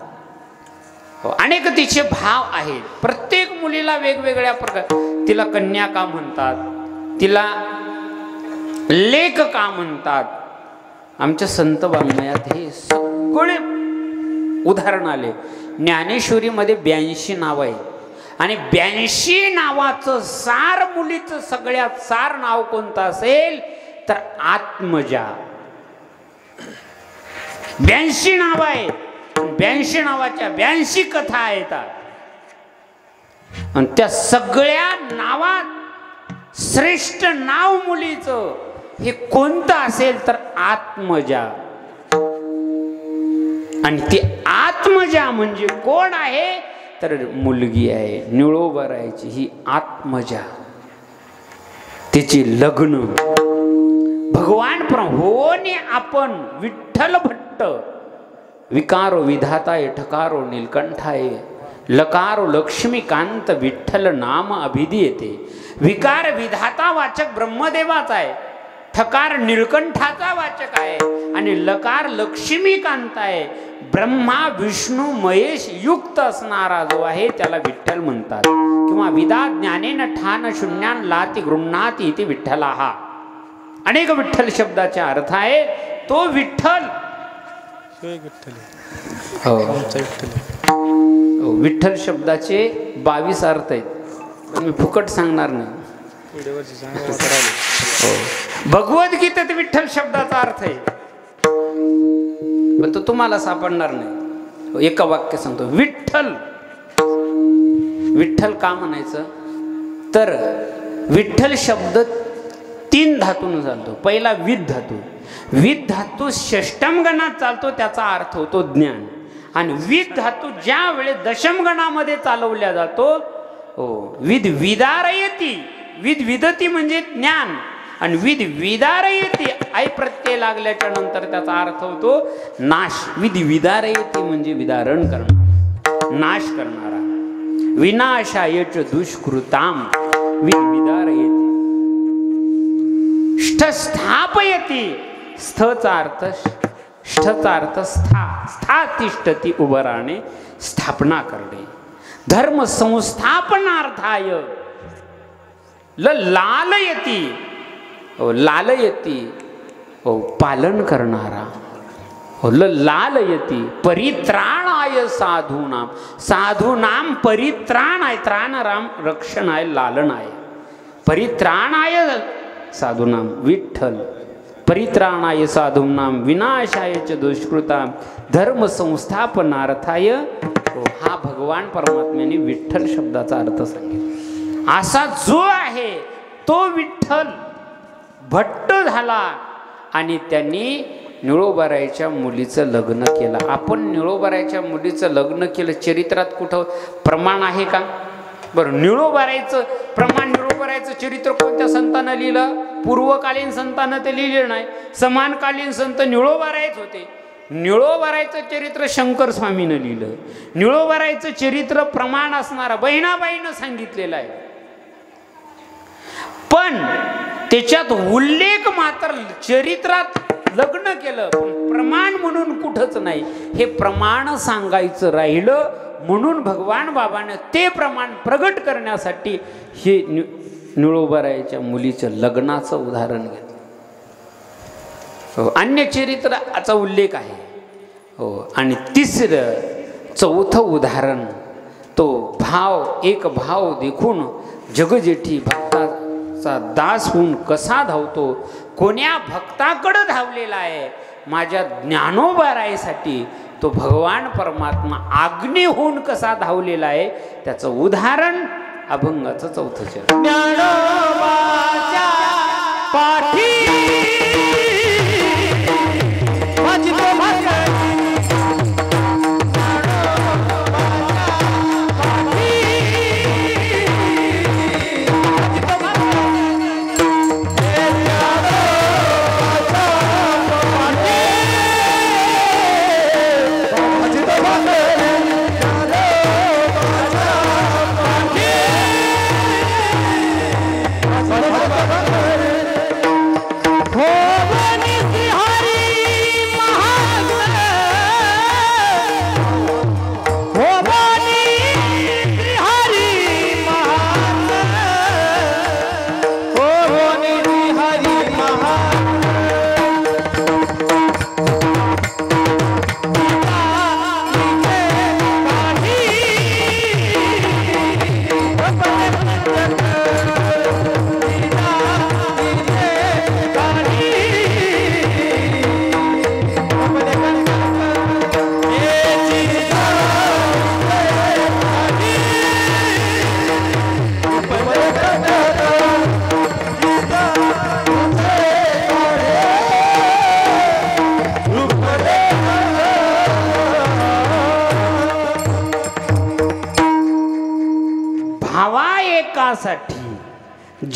अनेक तिचे भाव आहेत. प्रत्येक मुलीला वेगवेगळ्या प्रकार. तिला कन्या का म्हणतात, तिला लेक का म्हणतात. आमच्या संत वाङ्मयात हे सगळे उदाहरण आले. ज्ञानेश्वरीमध्ये 82 नाव आहे आणि 82 नावाचं सार, मुलीचं सगळ्यात सार नाव कोणतं असेल तर आत्मजा. 82 नाव आहे, 82 नावाच्या 82 कथा येतात आणि त्या सगळ्या नावात श्रेष्ठ नाव मुलीचं हे कोणतं असेल तर आत्मजा. आणि ती आत्मजा म्हणजे कोण आहे तर मुलगी आहे. निळोबारायची ही आत्मजा. तिचे लग्न भगवान होणे आपण विठ्ठल भट्ट विकारो विधाताय ठकारो नीलकंठाय लकारो लक्ष्मीकांत विठ्ठल नाम अभिधीयते. विकार विधाता वाचक ब्रह्मदेवाचा आहे, ठकार नीलकंठाचा वाचक आहे आणि लकार लक्ष्मीकांत आहे. ब्रह्मा विष्णू महेश युक्त असणारा जो आहे त्याला विठ्ठल म्हणतात. किंवा विदा ज्ञानेन ठान शून्यान लाती गृह्णाती इति विठ्ठला. हा अनेक विठ्ठल शब्दाचा अर्थ आहे तो विठ्ठल. विठ्ठल शब्दाचे 22 अर्थ आहेत, मी फुकट सांगणार नाही. भगवद्गीतेत विठ्ठल शब्दाचा अर्थ आहे पण तो तुम्हाला सापडणार नाही. एका वाक्य सांगतो विठ्ठल. विठ्ठल का म्हणायचं तर विठ्ठल शब्द 3 धातून चालतो. पहिला विद धातू. विद धातू षष्टम गणात चालतो, त्याचा अर्थ होतो ज्ञान. आणि विद धातू ज्या वेळेस दशम गणामध्ये चालवल्या जातो विद विदारयती. विद विदती म्हणजे ज्ञान आणि विद विदारयती आई प्रत्यय लागल्याच्या नंतर त्याचा अर्थ होतो नाश. विद विदारयती म्हणजे विदारण करणारा, नाश करणारा. विनाशायच दुष्कृताम विद विदारयती. स्थापयती. स्थचा अर्थ स्था तिष्ठती उभं राहणे, स्थापना करणे. धर्म संस्थापनार्थाय लालयती. लालयती पालन करणारा. लालयती परित्राणाय साधूनाम. साधूनाम परित्राण आहे, त्राण राम रक्षण आहे, लालन आहे. परित्राणाय साधूनाम विठ्ठल. परित्राणाय साधूनाम विनाशाय च दुष्कृताम धर्म संस्थापनार्थाय. हा भगवान परमात्म्याने विठ्ठल शब्दाचा अर्थ सांगितला. असा जो आहे तो विठ्ठल भट्ट झाला आणि त्यांनी निळोबारायच्या मुलीचं लग्न केलं. आपण निळोबारायच्या मुलीचं लग्न केलं, चरित्रात कुठं प्रमाण आहे का? बरं, निळोबारायचं प्रमाण, निळोबारायचं चरित्र कोणत्या संतानं लिहिलं? पूर्वकालीन संतानं ते लिहिलं नाही. समानकालीन संत निळोबारायच होते. निळोबारायचं चरित्र शंकर स्वामीनं लिहिलं. निळोबारायचं चरित्र प्रमाण असणारा बहिणाबाईनं सांगितलेलं आहे. पण त्याच्यात उल्लेख मात्र चरित्रात लग्न केलं पण प्रमाण म्हणून कुठंच नाही. हे प्रमाण सांगायचं राहिलं म्हणून भगवान बाबाने ते प्रमाण प्रगट करण्यासाठी हे निळोबारायच्या मुलीचं लग्नाचं उदाहरण घेतलं. अन्य चरित्राचा उल्लेख आहे. आणि तिसरं चौथं उदाहरण तो भाव, एक भाव देखून जगजेठी भक्ताचा दास होऊन कसा धावतो. कोण्या भक्ताकडे धावलेला आहे? माझ्या ज्ञानोबारायसाठी तो भगवान परमात्मा आज्ञे होऊन कसा धावलेला आहे त्याचं उदाहरण अभंगाचं चौथं चरण. ज्ञानोबाच्या पाठी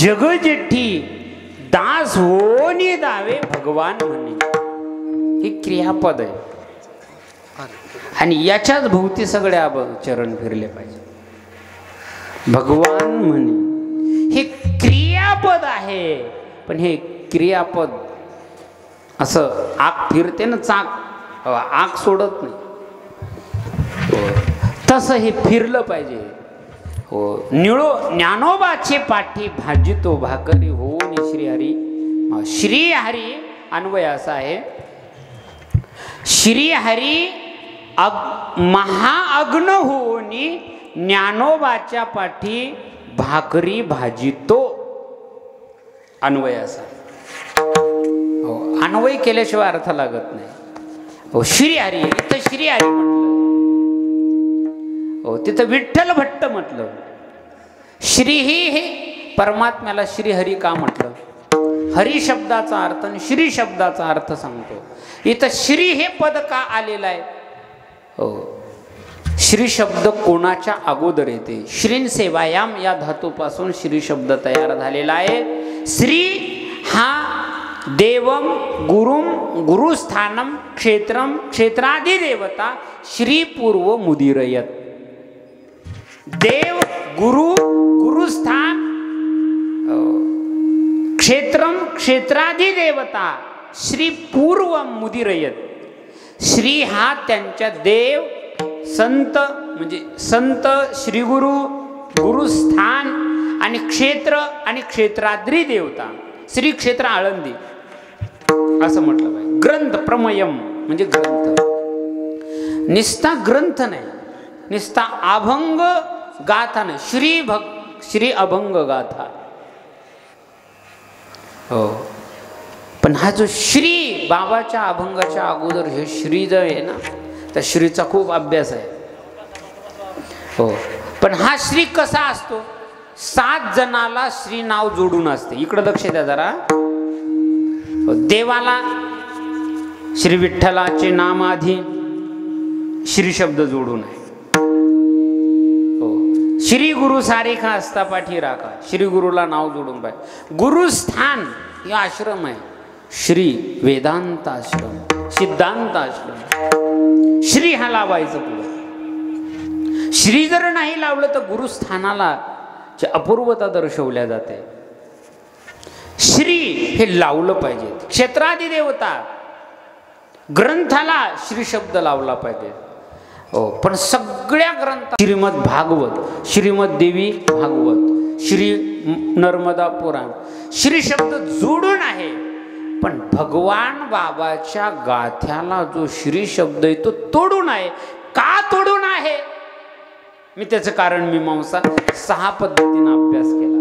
जगजेठी दास होनी दावे भगवान म्हणे. हे क्रियापद आहे. आणि याच्याच भोवती सगळे चरण फिरले पाहिजे. भगवान म्हणे हे क्रियापद आहे, पण हे क्रियापद असं आग फिरते ना, चाक आग सोडत नाही, तसं हे फिरलं पाहिजे. हो, निळो ज्ञानोबाचे पाठी भाजितो भाकरी होऊन श्रीहरी. श्रीहरी अन्वय असा आहे, श्रीहरी महाअग्न होऊन ज्ञानोबाच्या पाठी भाकरी भाजितो, अन्वय असा. हो, अन्वय केल्याशिवाय अर्थ लागत नाही. हो, श्रीहरी इथं श्रीहरी म्हटलं, हो तिथं विठ्ठल भट्ट म्हटलं. श्री हे परमात्म्याला श्रीहरी का म्हटलं? हरी शब्दाचा अर्थ आणि श्री शब्दाचा अर्थ सांगतो. इथं श्री हे पद का आलेलं आहे? हो, श्री शब्द कोणाच्या अगोदर येते? श्रीन सेवायाम या धातूपासून श्री शब्द तयार झालेला आहे. श्री हा देवम गुरुम गुरुस्थानम क्षेत्रम क्षेत्रादी देवता श्री पूर्व मुदीरयत. देव गुरु गुरुस्थान क्षेत्रम क्षेत्रादी देवता श्री पूर्व मुदीरयत. श्री हा त्यांच्या देव संत म्हणजे संत श्रीगुरु गुरुस्थान आणि क्षेत्र आणि क्षेत्राद्री देवता. श्री क्षेत्र आळंदी असं म्हटलं पाहिजे. ग्रंथ प्रमयम म्हणजे ग्रंथ, निस्ता ग्रंथ नाही, निस्ता अभंग गाथा नाही, श्री अभंग गाथा. हो, पण हा जो श्री बाबाच्या अभंगाच्या अगोदर हे श्री जो आहे ना, त्या श्रीचा खूप अभ्यास आहे. हो, पण हा श्री कसा असतो? 7 जणाला श्री नाव जोडून असते. इकडं लक्ष द्या जरा. देवाला श्री विठ्ठलाचे नाम आधी श्री शब्द जोडून आहे. हो, श्री गुरु सारेखा असता पाठी राखा, श्री गुरुला नाव जोडून पाहिजे. गुरुस्थान हे आश्रम आहे. श्री वेदांत आश्रम, सिद्धांत आश्रम, श्री हा लावायचं पुढे. श्री जर नाही लावलं तर गुरुस्थानाला अपूर्वता दर्शवल्या जाते. श्री हे लावलं पाहिजे. क्षेत्रादी देवता ग्रंथाला श्री शब्द लावला पाहिजे. हो, पण सगळ्या ग्रंथ श्रीमद भागवत, श्रीमद देवी भागवत, श्री नर्मदा पुराण श्री शब्द जोडून आहे. पण भगवान बाबाच्या गाथ्याला जो श्री शब्द आहे तो तोडून आहे. का तोडून आहे? मी त्याचं कारण मीमांसा 6 पद्धतीनं अभ्यास केला.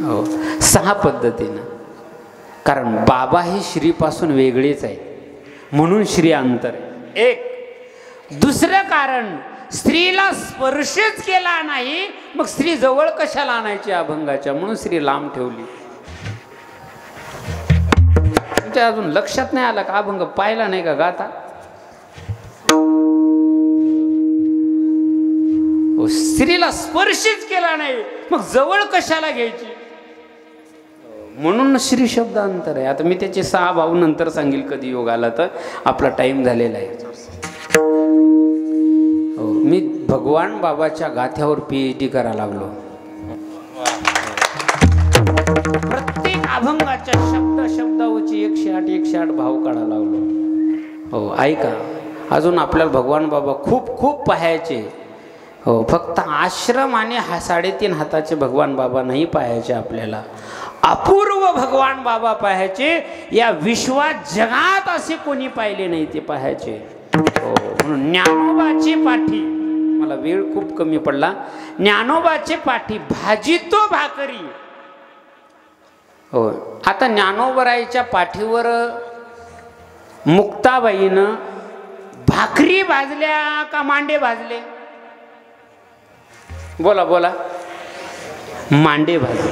हो, 6 पद्धतीनं. कारण बाबा हे श्रीपासून वेगळेच आहे म्हणून श्री अंतर आहे. एक. दुसरं कारण, स्त्रीला स्पर्शच केला नाही मग स्त्री जवळ कशाला आणायची अभंगाच्या, म्हणून स्त्री लांब ठेवली. तुमच्या अजून लक्षात नाही आला का? अभंग पाहिला नाही का गाता? स्त्रीला स्पर्शच केला नाही मग जवळ कशाला घ्यायची, म्हणून श्री शब्द अंतर आहे. आता मी त्याचे 6 भाव नंतर सांगेल कधी योग आला तर. आपला टाइम झालेला आहे. हो, मी भगवान बाबाच्या गाथ्यावर PhD करायला लागलो. प्रत्येक अभंगाच्या शब्दावरची 108 भाव काढायला लागलो. हो, ऐका, अजून आपल्याला भगवान बाबा खूप खूप पाहायचे. हो, फक्त आश्रम आणि 3.5 हाताचे भगवान बाबा नाही पाहायचे आपल्याला. अपूर्व भगवान बाबा पाहायचे. या विश्वात जगात असे कोणी पाहिले नाही ते पाहायचे. हो, म्हणून ज्ञानोबाचे पाठी, मला वेळ खूप कमी पडला, ज्ञानोबाचे पाठी भाजितो भाकरी. हो, आता ज्ञानोबराईच्या पाठीवर मुक्ताबाईनं भाकरी भाजल्या का मांडे भाजले? बोला बोला. मांडे भाजले.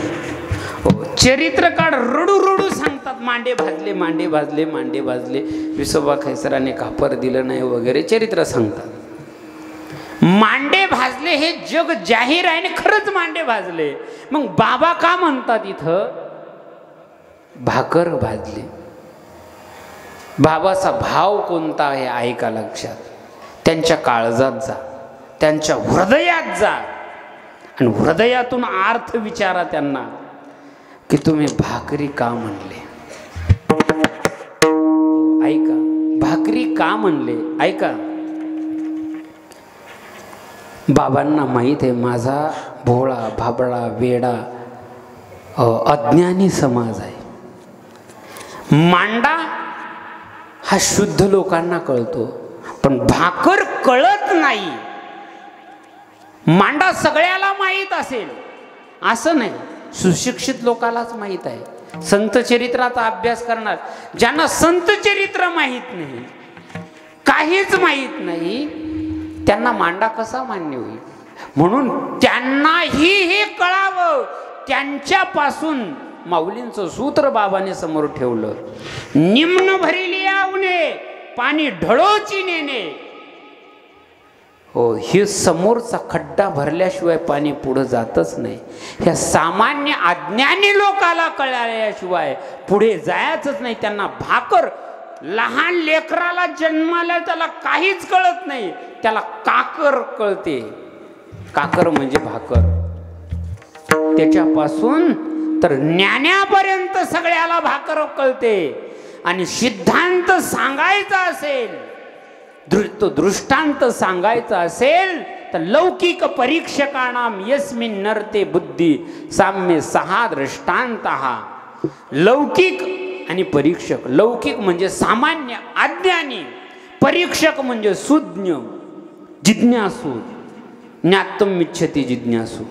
हो, चरित्रकार रडू रडू सांगतात मांडे भाजले, मांडे भाजले, मांडे भाजले, विसोबा खैसराने कापर दिलं नाही वगैरे चरित्र सांगतात. मांडे भाजले हे जग जाहीर आहे आणि खरंच मांडे भाजले. मग बाबा का म्हणतात इथं भाकर भाजली? बाबाचा भाव कोणता आहे ऐका लक्षात. त्यांच्या काळजात जा, त्यांच्या हृदयात जा आणि हृदयातून अर्थ विचारा त्यांना की तुम्ही भाकरी का म्हणले. ऐका, भाकरी का म्हणले ऐका. बाबांना माहीत आहे माझा भोळा भाबडा वेडा अज्ञानी समाज आहे. मांडा हा शुद्ध लोकांना कळतो, पण भाकर कळत नाही. मांडा सगळ्याला माहीत असेल असं नाही, सुशिक्षित लोकांनाच माहीत आहे. संत चरित्राचा अभ्यास करणार ज्यांना संत चरित्र माहीत नाही, काहीच माहीत नाही, त्यांना मांडा कसा मान्य होईल. म्हणून त्यांनाही हे कळावं. त्यांच्यापासून माऊलींचं सूत्र बाबाने समोर ठेवलं. निम्न भरिली आवणे पाणी ढळोची नेणे. हो, हे समोरचा खड्डा भरल्याशिवाय पाणी पुढे जातच नाही. ह्या सामान्य अज्ञानी लोकाला कळल्याशिवाय पुढे जायचंच नाही. त्यांना भाकर, लहान लेकराला जन्माला त्याला काहीच कळत नाही, त्याला काकर कळते. काकर म्हणजे भाकर. त्याच्यापासून तर ज्ञानापर्यंत सगळ्याला भाकर कळते. आणि सिद्धांत सांगायचा असेल, तो दृष्टांत सांगायचा असेल तर लौकिक परीक्षकाणाम यस्मिन् नरते बुद्धी साम्य सहा दृष्टांतः. लौकिक आणि परीक्षक. लौकिक म्हणजे सामान्य अज्ञानी, परीक्षक म्हणजे सुज्ञ जिज्ञासू. ज्ञातुम् इच्छति जिज्ञासू.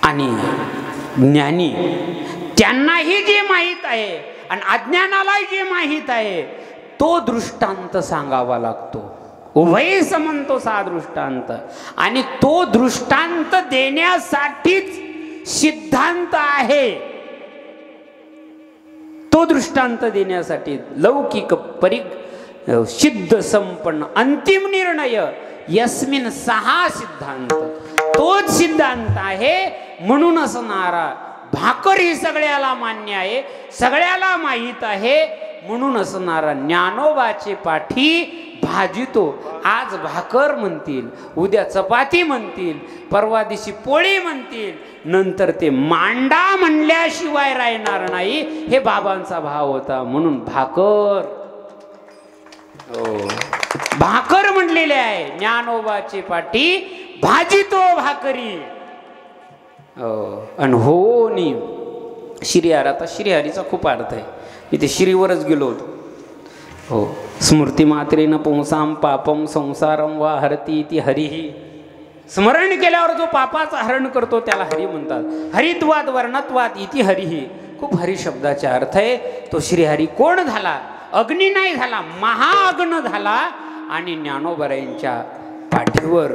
आणि ज्ञानी त्यांनाही जे माहीत आहे आणि अज्ञानालाही जे माहीत आहे तो दृष्टांत सांगावा लागतो. उभय समंतो सा दृष्टांत. आणि तो दृष्टांत देण्यासाठीच सिद्धांत आहे. तो दृष्टांत देण्यासाठी लौकिक सिद्ध संपन्न अंतिम निर्णय यस्मिन सहा सिद्धांत, तोच सिद्धांत आहे. म्हणून असणारा भाकर ही सगळ्याला मान्य आहे, सगळ्याला माहीत आहे. म्हणून असणारा ज्ञानोबाचे पाठी भाजितो. आज भाकर म्हणतील, उद्या चपाती म्हणतील, परवा दिवशी पोळी म्हणतील, नंतर ते मांडा म्हणल्याशिवाय राहणार नाही. हे बाबांचा भाव होता. म्हणून भाकर, भाकर म्हणलेले आहे. ज्ञानोबाची पाठी भाजितो भाकरी. आणि हो नी श्रीहरी. आता श्रीहरीचा खूप अर्थ आहे. मी ते श्रीवरच गेलो होतो. हो, स्मृती मात्रेन पुंसाम पापम संसारम वा हरती इति हरिही. स्मरण केल्यावर जो पापाचं हरण करतो त्याला हरी म्हणतात. हरित्वाद वर्णत्वाद इति हरिही. खूप हरी शब्दाचा अर्थ आहे. तो श्रीहरी कोण झाला? अग्नी नाही झाला, महाअग्न झाला. आणि ज्ञानोबरायांच्या पाठीवर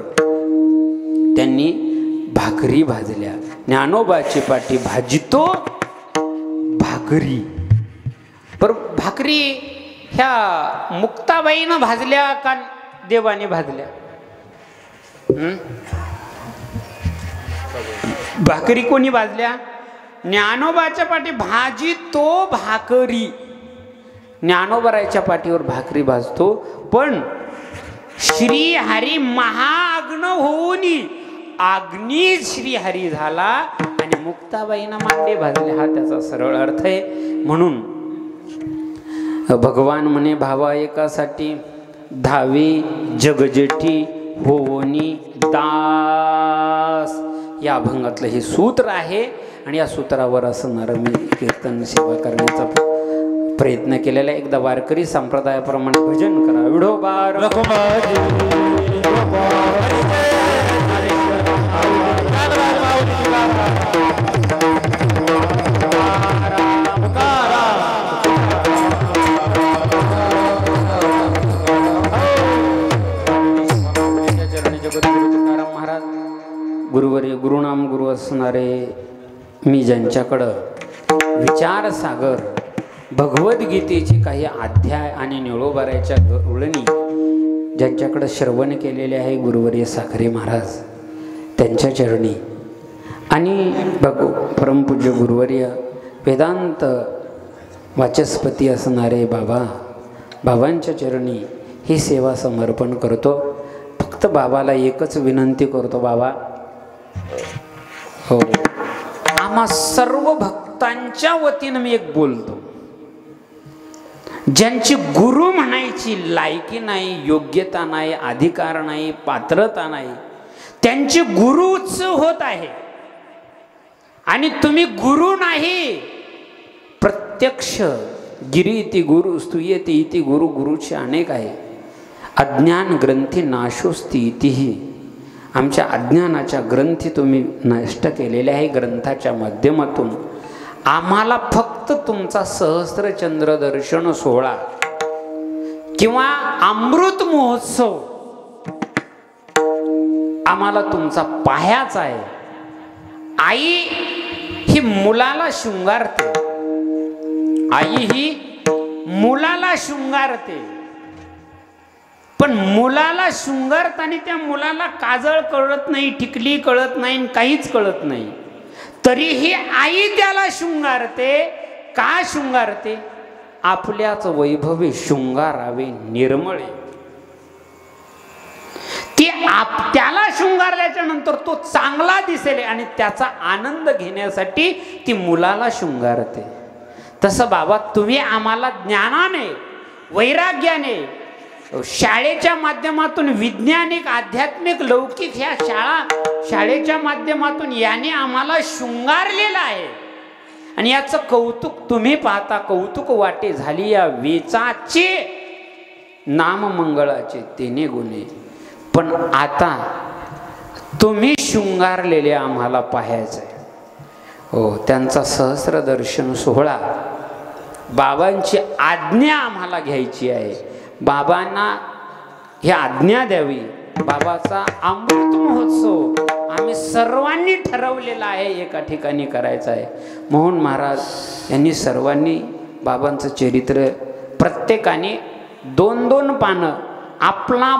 त्यांनी भाकरी भाजल्या. ज्ञानोबाची पाठी भाजितो भाकरी. पर भाकरी ह्या मुक्ताबाईनं भाजल्या का देवाने भाजल्या? भाकरी कोणी भाजल्या? ज्ञानोबाच्या पाठी भाजितो भाकरी. ज्ञानोबराच्या पाठीवर भाकरी भाजतो. पण श्रीहरी महाअग्न होऊन अग्नी श्रीहरी झाला आणि मुक्ताबाईनं मांडे भाजले. हा त्याचा सरळ अर्थ आहे. म्हणून भगवान म्हणे भावा एकासाठी धावे जगजेठी होवनी दास. या अभंगातलं हे सूत्र आहे. आणि या सूत्रावर असणारं मी कीर्तन सेवा करण्याचा प्रयत्न केलेला. एकदा वारकरी संप्रदायाप्रमाणे भजन करा. विढोबा महाराज गुरुवर्य गुरुनाम गुरु असणारे मी ज्यांच्याकडं विचारसागर भगवद्गीतेचे काही अध्याय आणि निळोबाऱ्याच्या उळणी ज्यांच्याकडं श्रवण केलेले आहे गुरुवर्य साखरे महाराज, त्यांच्या चरणी आणि परमपूज्य गुरुवर्य वेदांत वाचस्पती असणारे बाबा, बाबांच्या चरणी ही सेवा समर्पण करतो. फक्त बाबाला एकच विनंती करतो, बाबा हो, आम्हा सर्व भक्तांच्या वतीनं मी एक बोलतो, ज्यांची गुरु म्हणायची लायकी नाही, योग्यता नाही, अधिकार नाही, पात्रता नाही, त्यांची गुरुच होत आहे. आणि तुम्ही गुरु नाही, प्रत्यक्ष गिरी इति गुरु स्तूयते इति गुरु, गुरुचे अनेक आहे. अज्ञान ग्रंथी नाशोस्ती इतिही, आमच्या अज्ञानाच्या ग्रंथी तुम्ही नष्ट केलेल्या आहे ग्रंथाच्या माध्यमातून. आम्हाला फक्त तुमचा सहस्त्रचंद्र दर्शन सोहळा किंवा अमृत महोत्सव आम्हाला तुमचा पाहायचा आहे. आई ही मुलाला शृंगारते, आई ही मुलाला शृंगारते, पण मुलाला शृंगारताना त्या मुलाला काजळ कळत नाही, टिकली कळत नाही, काहीच कळत नाही. तरीही आई त्याला शृंगारते. का शृंगारते? आपल्याच वैभवी शृंगारावे निर्मळे. ती त्याला शृंगारल्याच्या नंतर तो चांगला दिसेल आणि त्याचा आनंद घेण्यासाठी ती मुलाला शृंगारते. तसं बाबा तुम्ही आम्हाला ज्ञानाने, वैराग्याने, शाळेच्या माध्यमातून वैज्ञानिक, आध्यात्मिक, लौकिक ह्या शाळेच्या माध्यमातून याने आम्हाला शृंगारलेलं आहे. आणि याचं कौतुक तुम्ही पाहता. कौतुक वाटे झाली या वेचाचे, नाममंगळाचे तेने गुणे. पण आता तुम्ही शृंगारलेले आम्हाला पाहायचं आहे. हो, त्यांचा सहस्र दर्शन सोहळा, बाबांची आज्ञा आम्हाला घ्यायची आहे. बाबांना ही आज्ञा द्यावी. बाबाचा अमृत महोत्सव आम्ही सर्वांनी ठरवलेला आहे, एका ठिकाणी करायचा आहे. मोहन महाराज यांनी सर्वांनी बाबांचं चरित्र, प्रत्येकाने 2-2 पानं आपला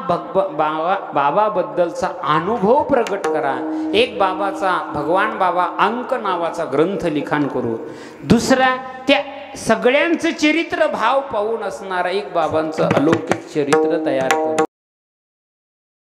बाबाबद्दलचा अनुभव प्रकट करा. एक बाबाचा भगवान बाबा अंक नावाचा ग्रंथ लिखाण करू. दुसरा त्या सगळ्यांचं चरित्र भाव पाहून असणारा एक बाबांचं अलौकिक चरित्र तयार करू.